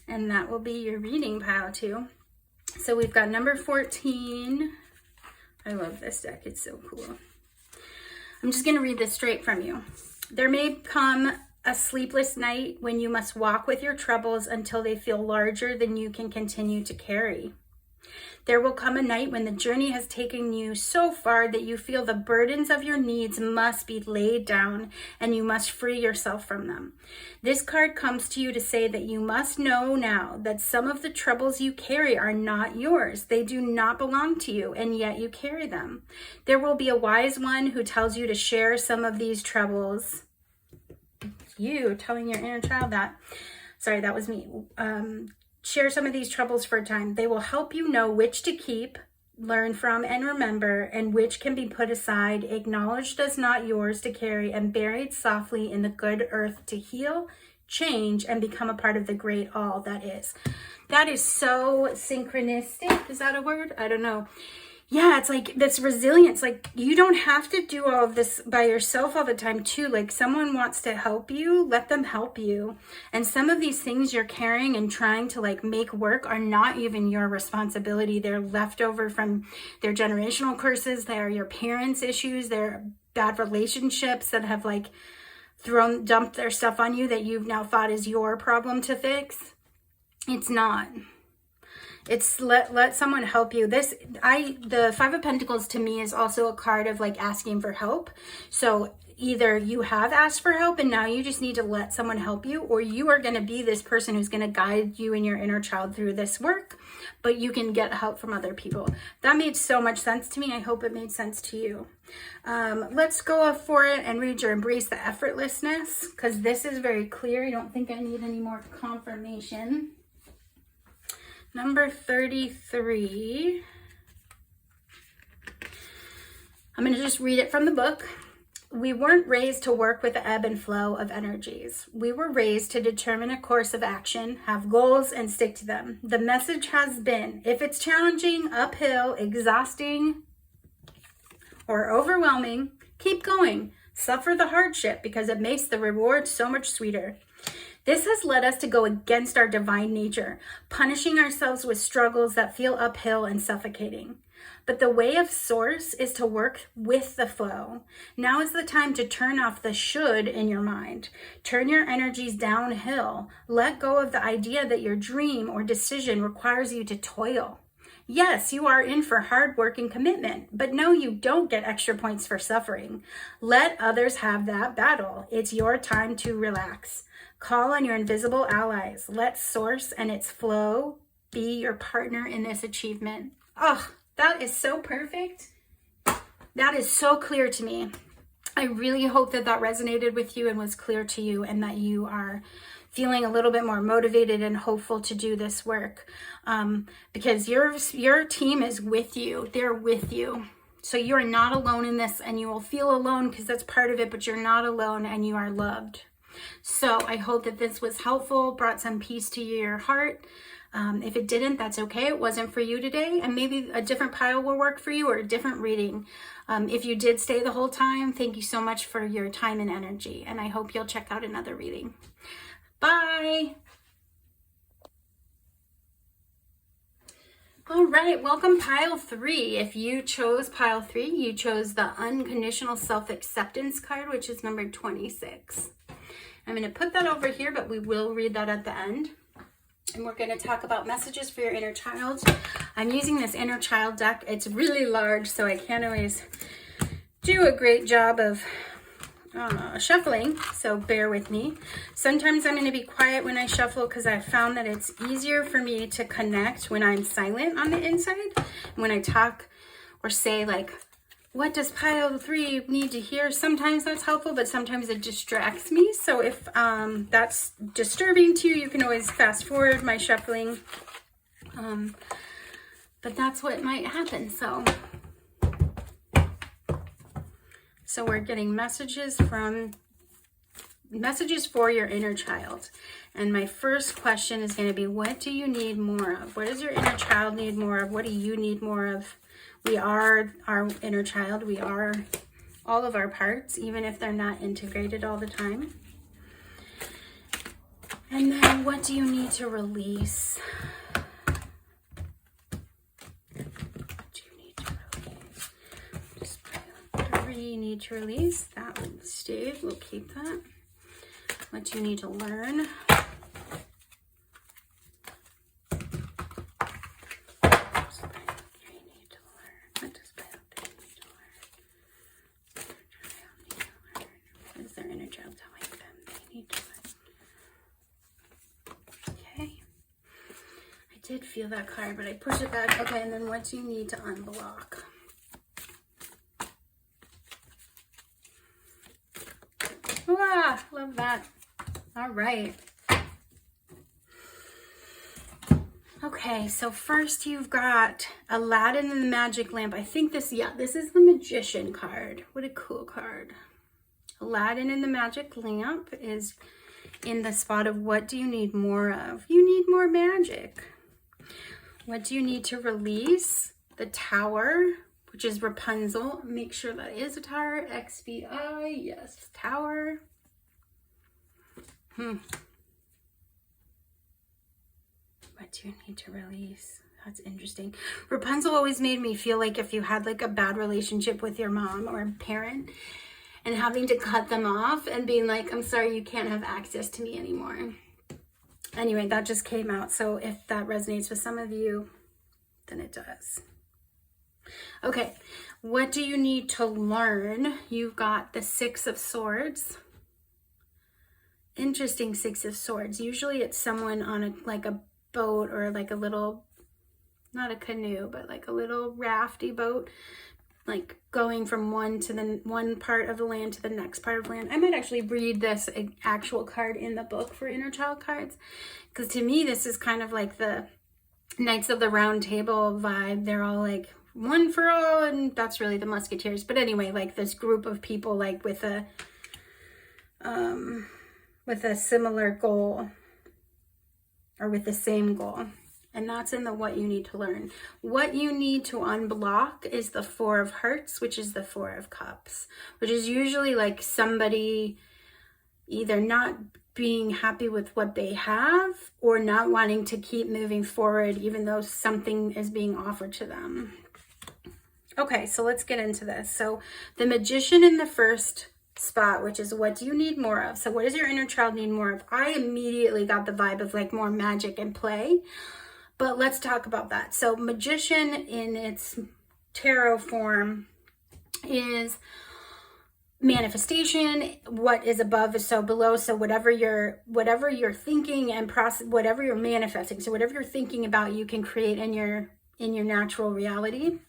and that will be your reading pile too. So we've got number 14. I love this deck, it's so cool. I'm just going to read this straight from you. There may come a sleepless night when you must walk with your troubles until they feel larger than you can continue to carry. There will come a night when the journey has taken you so far that you feel the burdens of your needs must be laid down and you must free yourself from them. This card comes to you to say that you must know now that some of the troubles you carry are not yours. They do not belong to you, and yet you carry them. There will be a wise one who tells you to share some of these troubles. You telling your inner child that. Sorry, that was me. Share some of these troubles for a time. They will help you know which to keep, learn from, and remember, and which can be put aside, acknowledged as not yours to carry, and buried softly in the good earth to heal, change, and become a part of the great all that is. That is so synchronistic. Is that a word? I don't know. Yeah, it's like this resilience. Like, you don't have to do all of this by yourself all the time too. Like, someone wants to help you, let them help you. And some of these things you're carrying and trying to like make work are not even your responsibility. They're left over from their generational curses. They're your parents' issues. They're bad relationships that have like dumped their stuff on you that you've now thought is your problem to fix. It's not. It's let someone help you. The Five of Pentacles to me is also a card of like asking for help. So either you have asked for help and now you just need to let someone help you, or you are going to be this person who's going to guide you and your inner child through this work, but you can get help from other people. That made so much sense to me. I hope it made sense to you. Let's go up for it and read your Embrace the Effortlessness, because this is very clear. I don't think I need any more confirmation. Number 33. I'm going to just read it from the book. We weren't raised to work with the ebb and flow of energies. We were raised to determine a course of action, have goals, and stick to them. The message has been, if it's challenging, uphill, exhausting, or overwhelming, keep going. Suffer the hardship because it makes the reward so much sweeter. This has led us to go against our divine nature, punishing ourselves with struggles that feel uphill and suffocating. But the way of Source is to work with the flow. Now is the time to turn off the should in your mind. Turn your energies downhill. Let go of the idea that your dream or decision requires you to toil. Yes, you are in for hard work and commitment, but no, you don't get extra points for suffering. Let others have that battle. It's your time to relax. Call on your invisible allies. Let Source and its flow be your partner in this achievement. Oh, that is so perfect. That is so clear to me. I really hope that that resonated with you and was clear to you, and that you are feeling a little bit more motivated and hopeful to do this work, because your team is with you. They're with you. So you are not alone in this, and you will feel alone because that's part of it, but you're not alone and you are loved. So I hope that this was helpful, brought some peace to your heart. If it didn't, that's okay. It wasn't for you today, and maybe a different pile will work for you, or a different reading. If you did stay the whole time, thank you so much for your time and energy, and I hope you'll check out another reading. Bye. All right, welcome pile 3. If you chose pile 3, you chose the Unconditional Self-Acceptance card, which is number 26. I'm going to put that over here, but we will read that at the end. And we're going to talk about messages for your inner child. I'm using this inner child deck. It's really large, so I can't always do a great job of shuffling, so bear with me. Sometimes I'm going to be quiet when I shuffle because I've found that it's easier for me to connect when I'm silent on the inside. When I talk or say like, what does pile 3 need to hear? Sometimes that's helpful, but sometimes it distracts me. So if that's disturbing to you, you can always fast forward my shuffling. But that's what might happen. So we're getting messages for your inner child. And my first question is going to be, what do you need more of? What does your inner child need more of? What do you need more of? We are our inner child. We are all of our parts, even if they're not integrated all the time. And then what do you need to release? You need to release. That one stayed. We'll keep that. What you need to learn. did feel that card, but I pushed it back. Okay, and then what do you need to unblock? Ah, love that. All right. Okay, so first you've got Aladdin and the Magic Lamp. I think this is the Magician card. What a cool card. Aladdin and the Magic Lamp is in the spot of what do you need more of? You need more magic. What do you need to release? The Tower, which is Rapunzel. Make sure that is a tower. XVI, yes, Tower. What do you need to release? That's interesting. Rapunzel always made me feel like if you had like a bad relationship with your mom or a parent and having to cut them off and being like, I'm sorry, you can't have access to me anymore. Anyway, that just came out. So if that resonates with some of you, then it does. Okay, what do you need to learn? You've got the Six of Swords. Interesting Six of Swords. Usually it's someone on a boat or like a little, not a canoe, but like a little rafty boat, like going from one part of the land to the next part of the land. I might actually read this actual card in the book for inner child cards, because to me this is kind of like the Knights of the Round Table vibe. They're all like one for all, and that's really the Musketeers. But anyway, like this group of people like with a similar goal, or with the same goal. And that's in the what you need to learn. What you need to unblock is the Four of Hearts, which is the Four of Cups, which is usually like somebody either not being happy with what they have or not wanting to keep moving forward even though something is being offered to them. Okay, so let's get into this. So the Magician in the first spot, which is what do you need more of? So what does your inner child need more of? I immediately got the vibe of like more magic and play, but let's talk about that. So Magician in its tarot form is manifestation. What is above is so below. So whatever you're thinking and process, whatever you're manifesting, so whatever you're thinking about, you can create in your natural reality.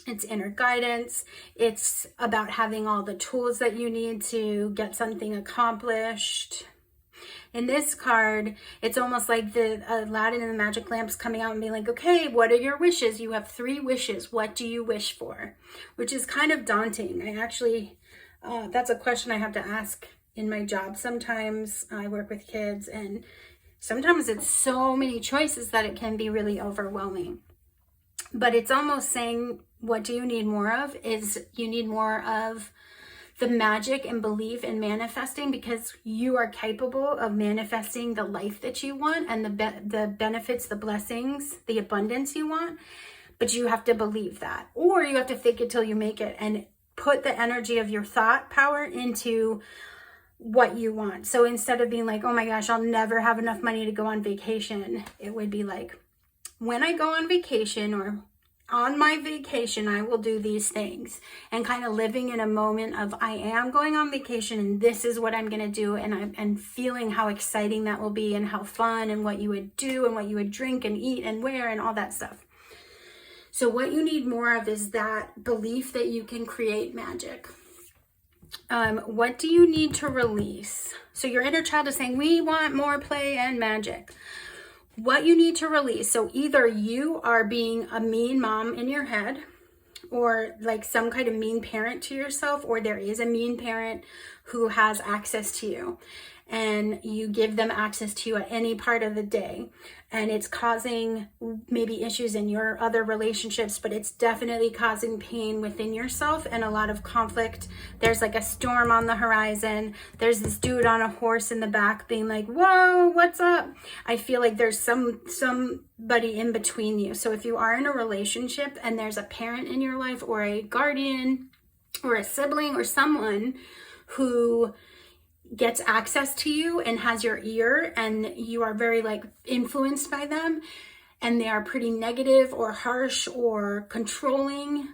It's inner guidance. It's about having all the tools that you need to get something accomplished. In this card, it's almost like the Aladdin and the Magic Lamps coming out and being like, okay, what are your wishes? You have 3 wishes. What do you wish for? Which is kind of daunting. I actually, that's a question I have to ask in my job. Sometimes I work with kids and sometimes it's so many choices that it can be really overwhelming. But it's almost saying, what do you need more of? Is you need more of the magic and belief in manifesting, because you are capable of manifesting the life that you want and the benefits, the blessings, the abundance you want. But you have to believe that, or you have to fake it till you make it and put the energy of your thought power into what you want. So instead of being like, oh my gosh, I'll never have enough money to go on vacation, it would be like, when I go on vacation, or on my vacation, I will do these things, and kind of living in a moment of I am going on vacation and this is what I'm going to do, and feeling how exciting that will be and how fun and what you would do and what you would drink and eat and wear and all that stuff. So what you need more of is that belief that you can create magic. What do you need to release? So your inner child is saying, we want more play and magic. What you need to release. So either you are being a mean mom in your head, or like some kind of mean parent to yourself, or there is a mean parent who has access to you and you give them access to you at any part of the day, and it's causing maybe issues in your other relationships, but it's definitely causing pain within yourself and a lot of conflict. There's like a storm on the horizon. There's this dude on a horse in the back being like, whoa, what's up? I feel like there's somebody in between you. So if you are in a relationship and there's a parent in your life, or a guardian, or a sibling, or someone who gets access to you and has your ear, and you are very like influenced by them, and they are pretty negative or harsh or controlling,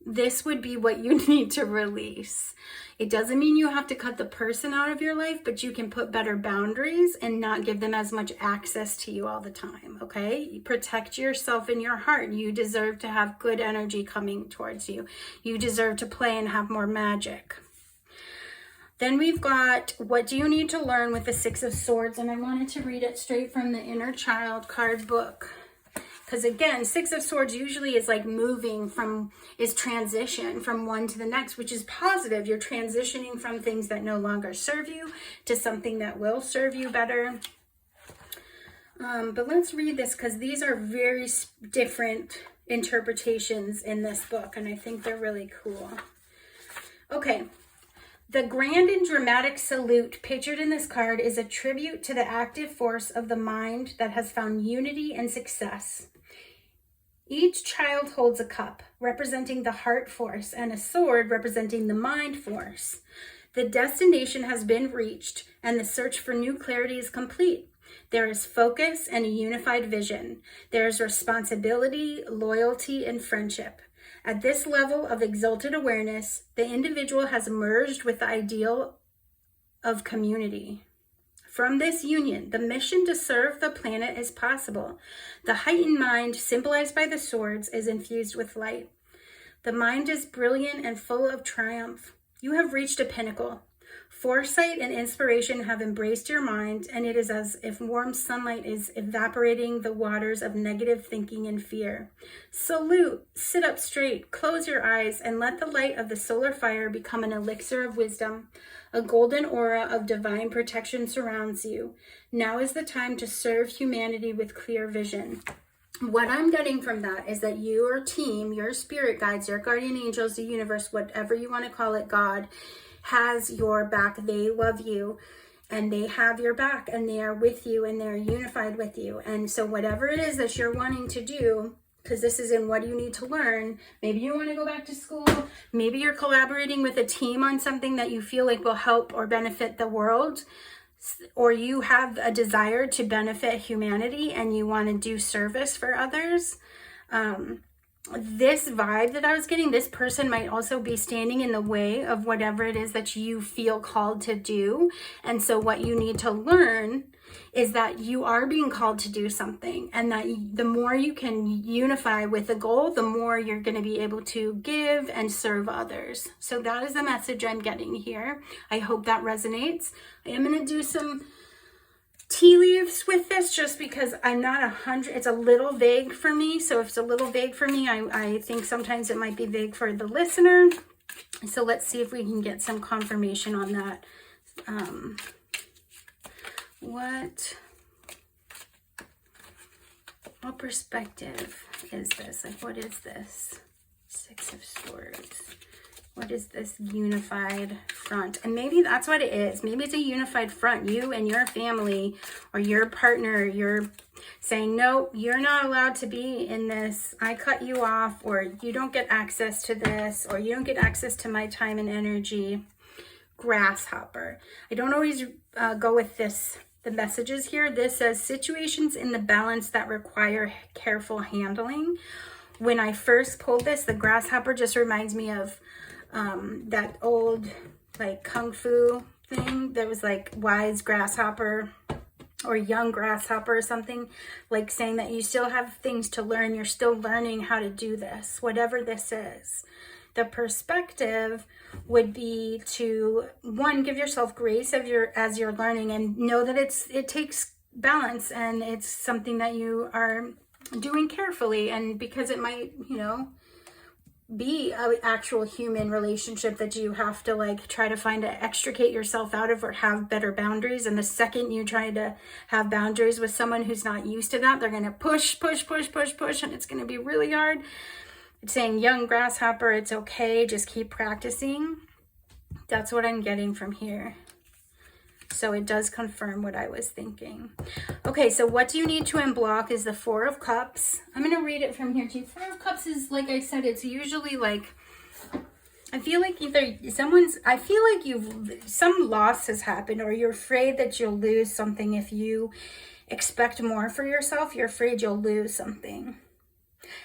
this would be what you need to release. It doesn't mean you have to cut the person out of your life, but you can put better boundaries and not give them as much access to you all the time, okay? You protect yourself in your heart. You deserve to have good energy coming towards you. You deserve to play and have more magic. Then we've got, what do you need to learn with the Six of Swords? And I wanted to read it straight from the Inner Child card book. Because again, Six of Swords usually is like moving from, is transition from one to the next, which is positive. You're transitioning from things that no longer serve you to something that will serve you better. But let's read this because these are very different interpretations in this book. And I think they're really cool. Okay. The grand and dramatic salute pictured in this card is a tribute to the active force of the mind that has found unity and success. Each child holds a cup representing the heart force and a sword representing the mind force. The destination has been reached and the search for new clarity is complete. There is focus and a unified vision. There is responsibility, loyalty, and friendship. At this level of exalted awareness, the individual has merged with the ideal of community. From this union, the mission to serve the planet is possible. The heightened mind, symbolized by the swords, is infused with light. The mind is brilliant and full of triumph. You have reached a pinnacle. Foresight and inspiration have embraced your mind, and it is as if warm sunlight is evaporating the waters of negative thinking and fear. Salute, sit up straight, close your eyes, and let the light of the solar fire become an elixir of wisdom. A golden aura of divine protection surrounds you. Now is the time to serve humanity with clear vision. What I'm getting from that is that your team, your spirit guides, your guardian angels, the universe, whatever you want to call it, God, has your back. They love you and they have your back and they are with you and they're unified with you. And so whatever it is that you're wanting to do, because this is in what you need to learn, maybe you want to go back to school, maybe you're collaborating with a team on something that you feel like will help or benefit the world, or you have a desire to benefit humanity and you want to do service for others. This vibe that I was getting, this person might also be standing in the way of whatever it is that you feel called to do. And so what you need to learn is that you are being called to do something, and that the more you can unify with the goal, the more you're going to be able to give and serve others. So that is the message I'm getting here. I hope that resonates. I am going to do some tea leaves with this just because I'm not 100, it's a little vague for me. So if it's a little vague for me, I think sometimes it might be vague for the listener. So let's see if we can get some confirmation on that. What perspective is this? Like, what is this? Six of Swords. What is this unified front? And maybe that's what it is. Maybe it's a unified front. You and your family or your partner, you're saying, no, you're not allowed to be in this. I cut you off, or you don't get access to this, or you don't get access to my time and energy. Grasshopper. I don't always go with this. The messages here, this says situations in the balance that require careful handling. When I first pulled this, the grasshopper just reminds me of that old like kung fu thing. There was like wise grasshopper or young grasshopper or something, like saying that you still have things to learn. You're still learning how to do this, whatever this is. The perspective would be to, one, give yourself grace as you're learning, and know that it takes balance, and it's something that you are doing carefully. And because it might, be an actual human relationship that you have to like try to find to extricate yourself out of, or have better boundaries. And the second you try to have boundaries with someone who's not used to that, they're going to push, and it's going to be really hard. It's saying, young grasshopper, it's okay, just keep practicing. That's what I'm getting from here. So it does confirm what I was thinking. Okay, so what do you need to unblock is the Four of Cups. I'm going to read it from here too. Four of Cups is, like I said, it's usually like, I feel like some loss has happened, or you're afraid that you'll lose something. If you expect more for yourself, you're afraid you'll lose something.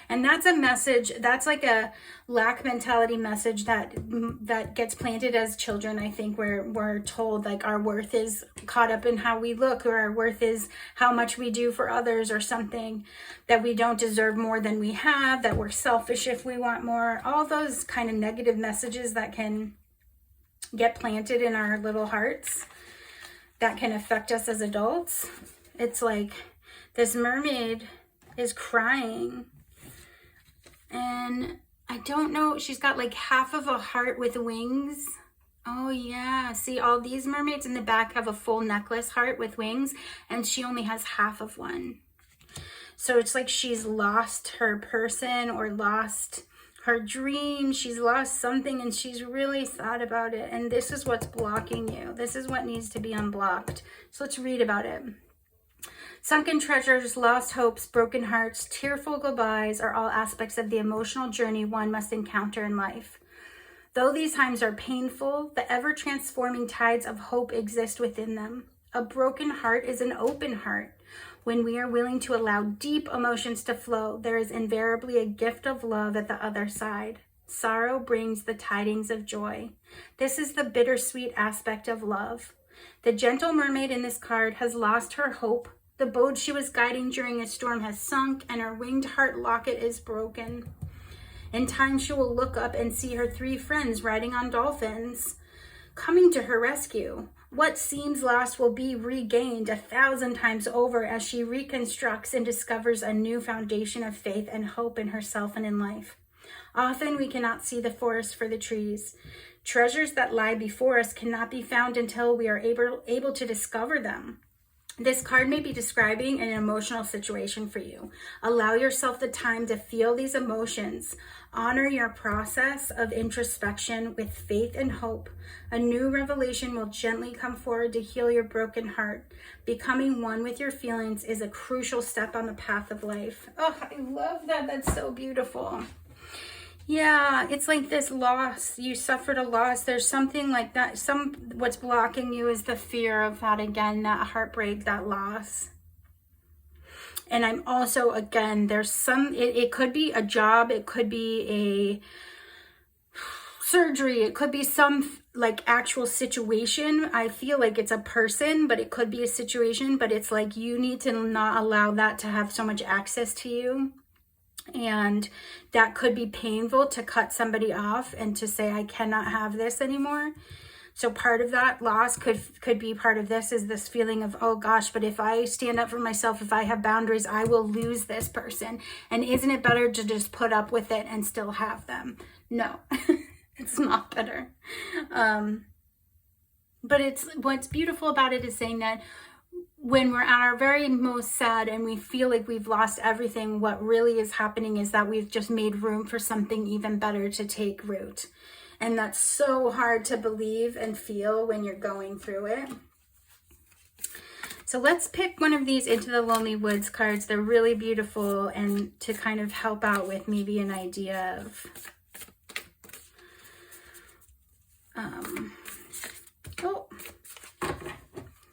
And that's a message, that's like a lack mentality message that gets planted as children, I think, where we're told like our worth is caught up in how we look, or our worth is how much we do for others, or something, that we don't deserve more than we have, that we're selfish if we want more. All those kind of negative messages that can get planted in our little hearts that can affect us as adults. It's like this mermaid is crying, and I don't know, she's got like half of a heart with wings. Oh yeah, see, all these mermaids in the back have a full necklace heart with wings, and she only has half of one. So it's like she's lost her person, or lost her dream. She's lost something, and she's really sad about it. And this is what's blocking you. This is what needs to be unblocked. So let's read about it. Sunken treasures, lost hopes, broken hearts, tearful goodbyes are all aspects of the emotional journey one must encounter in life. Though these times are painful, the ever-transforming tides of hope exist within them. A broken heart is an open heart. When we are willing to allow deep emotions to flow, there is invariably a gift of love at the other side. Sorrow brings the tidings of joy. This is the bittersweet aspect of love. The gentle mermaid in this card has lost her hope. The boat she was guiding during a storm has sunk, and her winged heart locket is broken. In time, she will look up and see her 3 friends riding on dolphins, coming to her rescue. What seems lost will be regained 1,000 times over as she reconstructs and discovers a new foundation of faith and hope in herself and in life. Often we cannot see the forest for the trees. Treasures that lie before us cannot be found until we are able to discover them. This card may be describing an emotional situation for you. Allow yourself the time to feel these emotions. Honor your process of introspection with faith and hope. A new revelation will gently come forward to heal your broken heart. Becoming one with your feelings is a crucial step on the path of life. Oh, I love that. That's so beautiful. Yeah, it's like this loss. You suffered a loss. There's something like that. What's blocking you is the fear of that again, that heartbreak, that loss. And I'm also, again, there's it could be a job. It could be a surgery. It could be some like actual situation. I feel like it's a person, but it could be a situation. But it's like you need to not allow that to have so much access to you. And that could be painful to cut somebody off and to say, I cannot have this anymore. So part of that loss could be part of this, is this feeling of, oh gosh, but if I stand up for myself, if I have boundaries, I will lose this person. And isn't it better to just put up with it and still have them? No, it's not better. But what's beautiful about it is saying that when we're at our very most sad and we feel like we've lost everything, what really is happening is that we've just made room for something even better to take root. And that's so hard to believe and feel when you're going through it. So let's pick one of these Into the Lonely Woods cards. They're really beautiful, and to kind of help out with maybe an idea of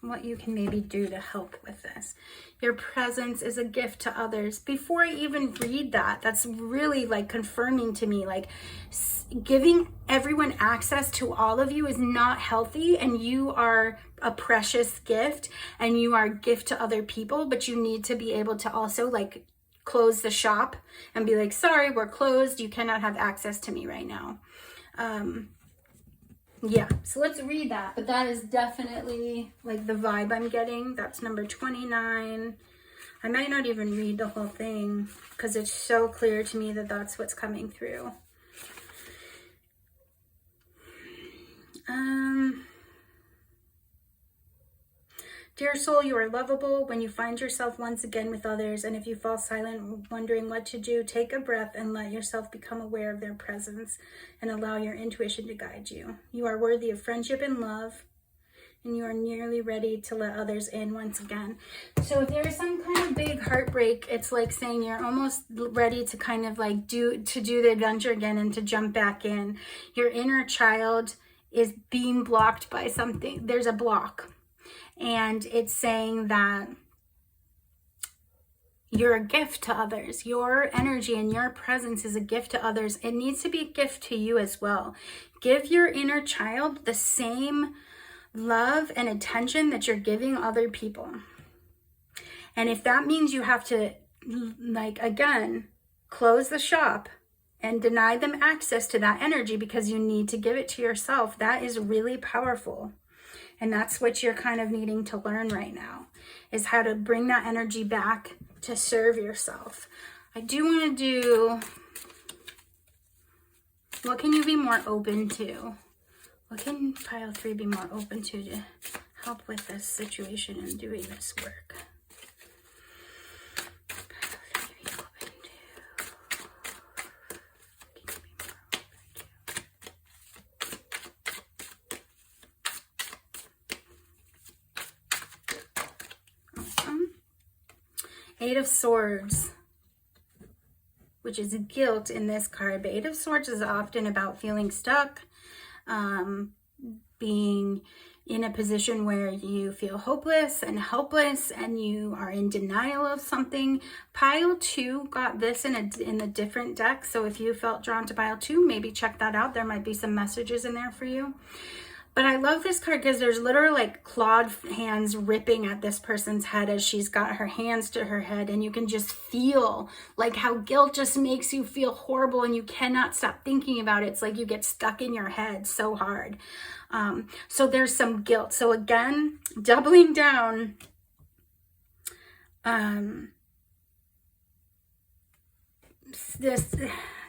what you can maybe do to help with this. Your presence is a gift to others. Before I even read that, that's really like confirming to me, like giving everyone access to all of you is not healthy, and you are a precious gift and you are a gift to other people, but you need to be able to also like close the shop and be like, sorry, we're closed. You cannot have access to me right now. Yeah, so let's read that. But that is definitely like the vibe I'm getting. That's number 29. I might not even read the whole thing because it's so clear to me that that's what's coming through. Dear soul, you are lovable. When you find yourself once again with others, and if you fall silent, wondering what to do, take a breath and let yourself become aware of their presence and allow your intuition to guide you. You are worthy of friendship and love, and you are nearly ready to let others in once again. So if there is some kind of big heartbreak, it's like saying you're almost ready to kind of like do the adventure again and to jump back in. Your inner child is being blocked by something. There's a block. And it's saying that You're a gift to others. Your energy and your presence is a gift to others. It needs to be a gift to you as well. Give your inner child the same love and attention that you're giving other people. And if that means you have to, like, again, close the shop and deny them access to that energy because you need to give it to yourself, that is really powerful. And that's what you're kind of needing to learn right now, is how to bring that energy back to serve yourself. I do want to do, what can you be more open to? What can pile 3 be more open to help with this situation and doing this work? Eight of Swords, which is guilt in this card. But Eight of Swords is often about feeling stuck, being in a position where you feel hopeless and helpless and you are in denial of something. Pile 2 got this in a different deck. So if you felt drawn to pile 2, maybe check that out. There might be some messages in there for you. But I love this card because there's literally like clawed hands ripping at this person's head as she's got her hands to her head. And you can just feel like how guilt just makes you feel horrible and you cannot stop thinking about it. It's like you get stuck in your head so hard. So there's some guilt. So again, doubling down,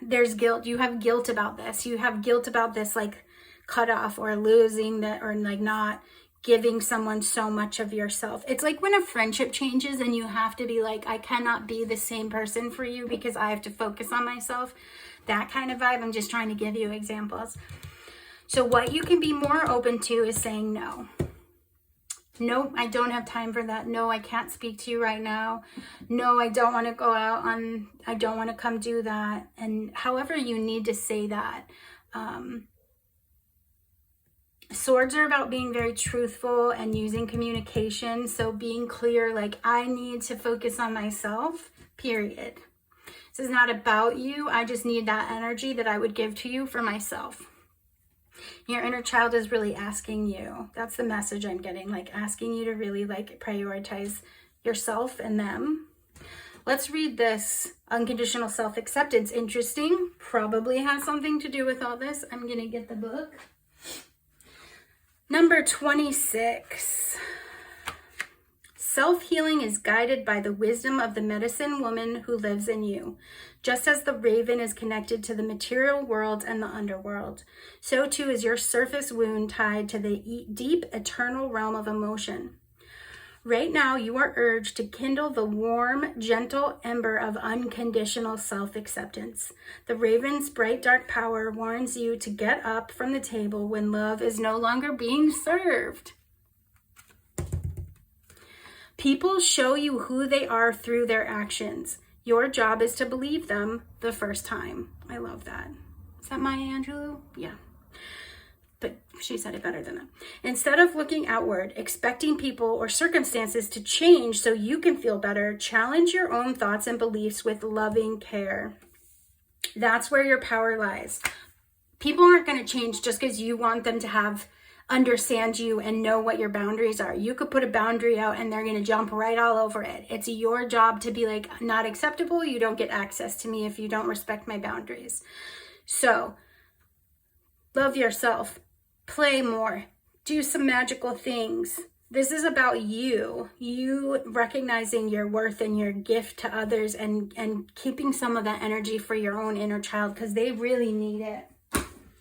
there's guilt. You have guilt about this. You have guilt about this, like, cut off or losing that, or like not giving someone so much of yourself. It's like when a friendship changes and you have to be like, I cannot be the same person for you because I have to focus on myself. That kind of vibe. I'm just trying to give you examples. So what you can be more open to is saying no. No, I don't have time for that. No, I can't speak to you right now. No, I don't want to go out on, I don't want to come do that. And however you need to say that. Swords are about being very truthful and using communication. So being clear, like, I need to focus on myself, period. This is not about you. I just need that energy that I would give to you for myself. Your inner child is really asking you. That's the message I'm getting, like asking you to really like prioritize yourself and them. Let's read this. Unconditional self-acceptance. Interesting. Probably has something to do with all this. I'm going to get the book. Number 26. Self-healing is guided by the wisdom of the medicine woman who lives in you. Just as the raven is connected to the material world and the underworld, so too is your surface wound tied to the deep, eternal realm of emotion. Right now, you are urged to kindle the warm, gentle ember of unconditional self-acceptance. The raven's bright, dark power warns you to get up from the table when love is no longer being served. People show you who they are through their actions. Your job is to believe them the first time. I love that. Is that Maya Angelou? Yeah. But she said it better than that. Instead of looking outward, expecting people or circumstances to change so you can feel better, challenge your own thoughts and beliefs with loving care. That's where your power lies. People aren't going to change just because you want them to understand you and know what your boundaries are. You could put a boundary out and they're going to jump right all over it. It's your job to be like, not acceptable. You don't get access to me if you don't respect my boundaries. So love yourself. Play more, do some magical things. This is about you recognizing your worth and your gift to others and keeping some of that energy for your own inner child because they really need it.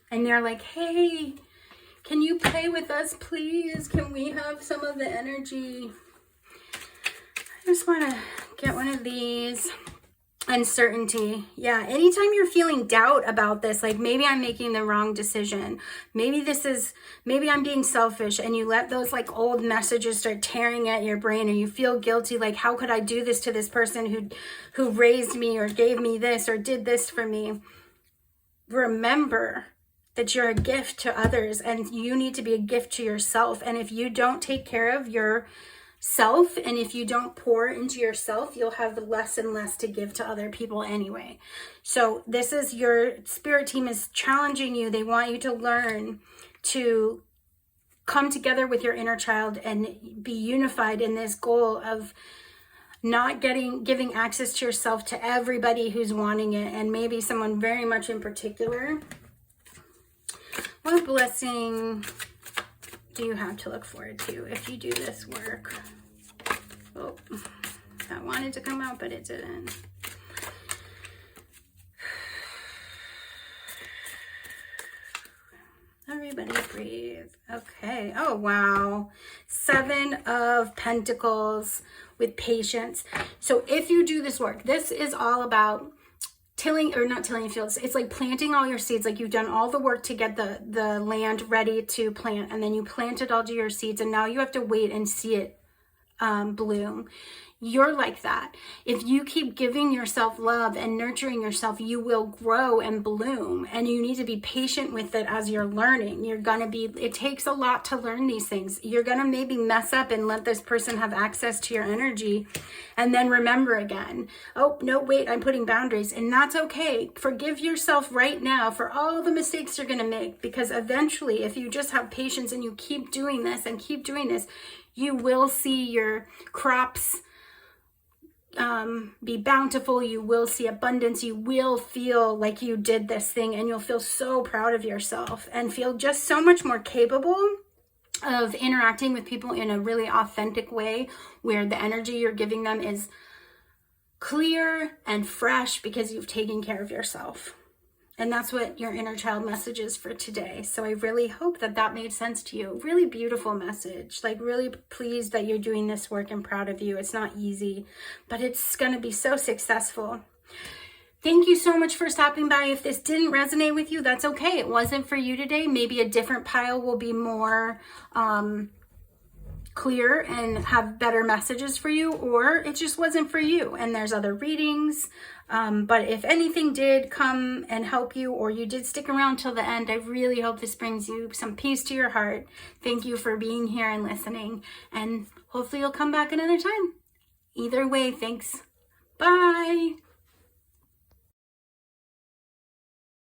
And they're like, hey, can you play with us, please? Can we have some of the energy? I just want to get one of these. Uncertainty. Yeah, anytime you're feeling doubt about this, like maybe I'm making the wrong decision, maybe I'm being selfish, and you let those like old messages start tearing at your brain and you feel guilty, like how could I do this to this person who raised me or gave me this or did this for me? Remember that you're a gift to others and you need to be a gift to yourself. And if you don't take care of your self, and if you don't pour into yourself, you'll have less and less to give to other people anyway. So this is your spirit team is challenging you. They want you to learn to come together with your inner child and be unified in this goal of not giving access to yourself to everybody who's wanting it, and maybe someone very much in particular. What blessing do you have to look forward to if you do this work? Oh, that wanted to come out, but it didn't. Everybody breathe. Okay. Oh, wow. 7 of Pentacles with patience. So if you do this work, this is all about not tilling fields. It's like planting all your seeds. Like you've done all the work to get the land ready to plant, and then you planted all your seeds, and now you have to wait and see it bloom. You're like that. If you keep giving yourself love and nurturing yourself, you will grow and bloom, and you need to be patient with it as you're learning. It takes a lot to learn these things. You're going to maybe mess up and let this person have access to your energy, and then remember again, oh, no, wait, I'm putting boundaries, and that's okay. Forgive yourself right now for all the mistakes you're going to make, because eventually, if you just have patience and you keep doing this and keep doing this, you will see your crops be bountiful. You will see abundance. You will feel like you did this thing, and you'll feel so proud of yourself and feel just so much more capable of interacting with people in a really authentic way, where the energy you're giving them is clear and fresh because you've taken care of yourself. And that's what your inner child message is for today. So I really hope that made sense to you. Really beautiful message. Like, really pleased that you're doing this work and proud of you. It's not easy, but it's going to be so successful. Thank you so much for stopping by. If this didn't resonate with you, that's okay. It wasn't for you today. Maybe a different pile will be more clear and have better messages for you, or it just wasn't for you and there's other readings. But if anything did come and help you, or you did stick around till the end, I really hope this brings you some peace to your heart. Thank you for being here and listening, and hopefully you'll come back another time. Either way, thanks. Bye.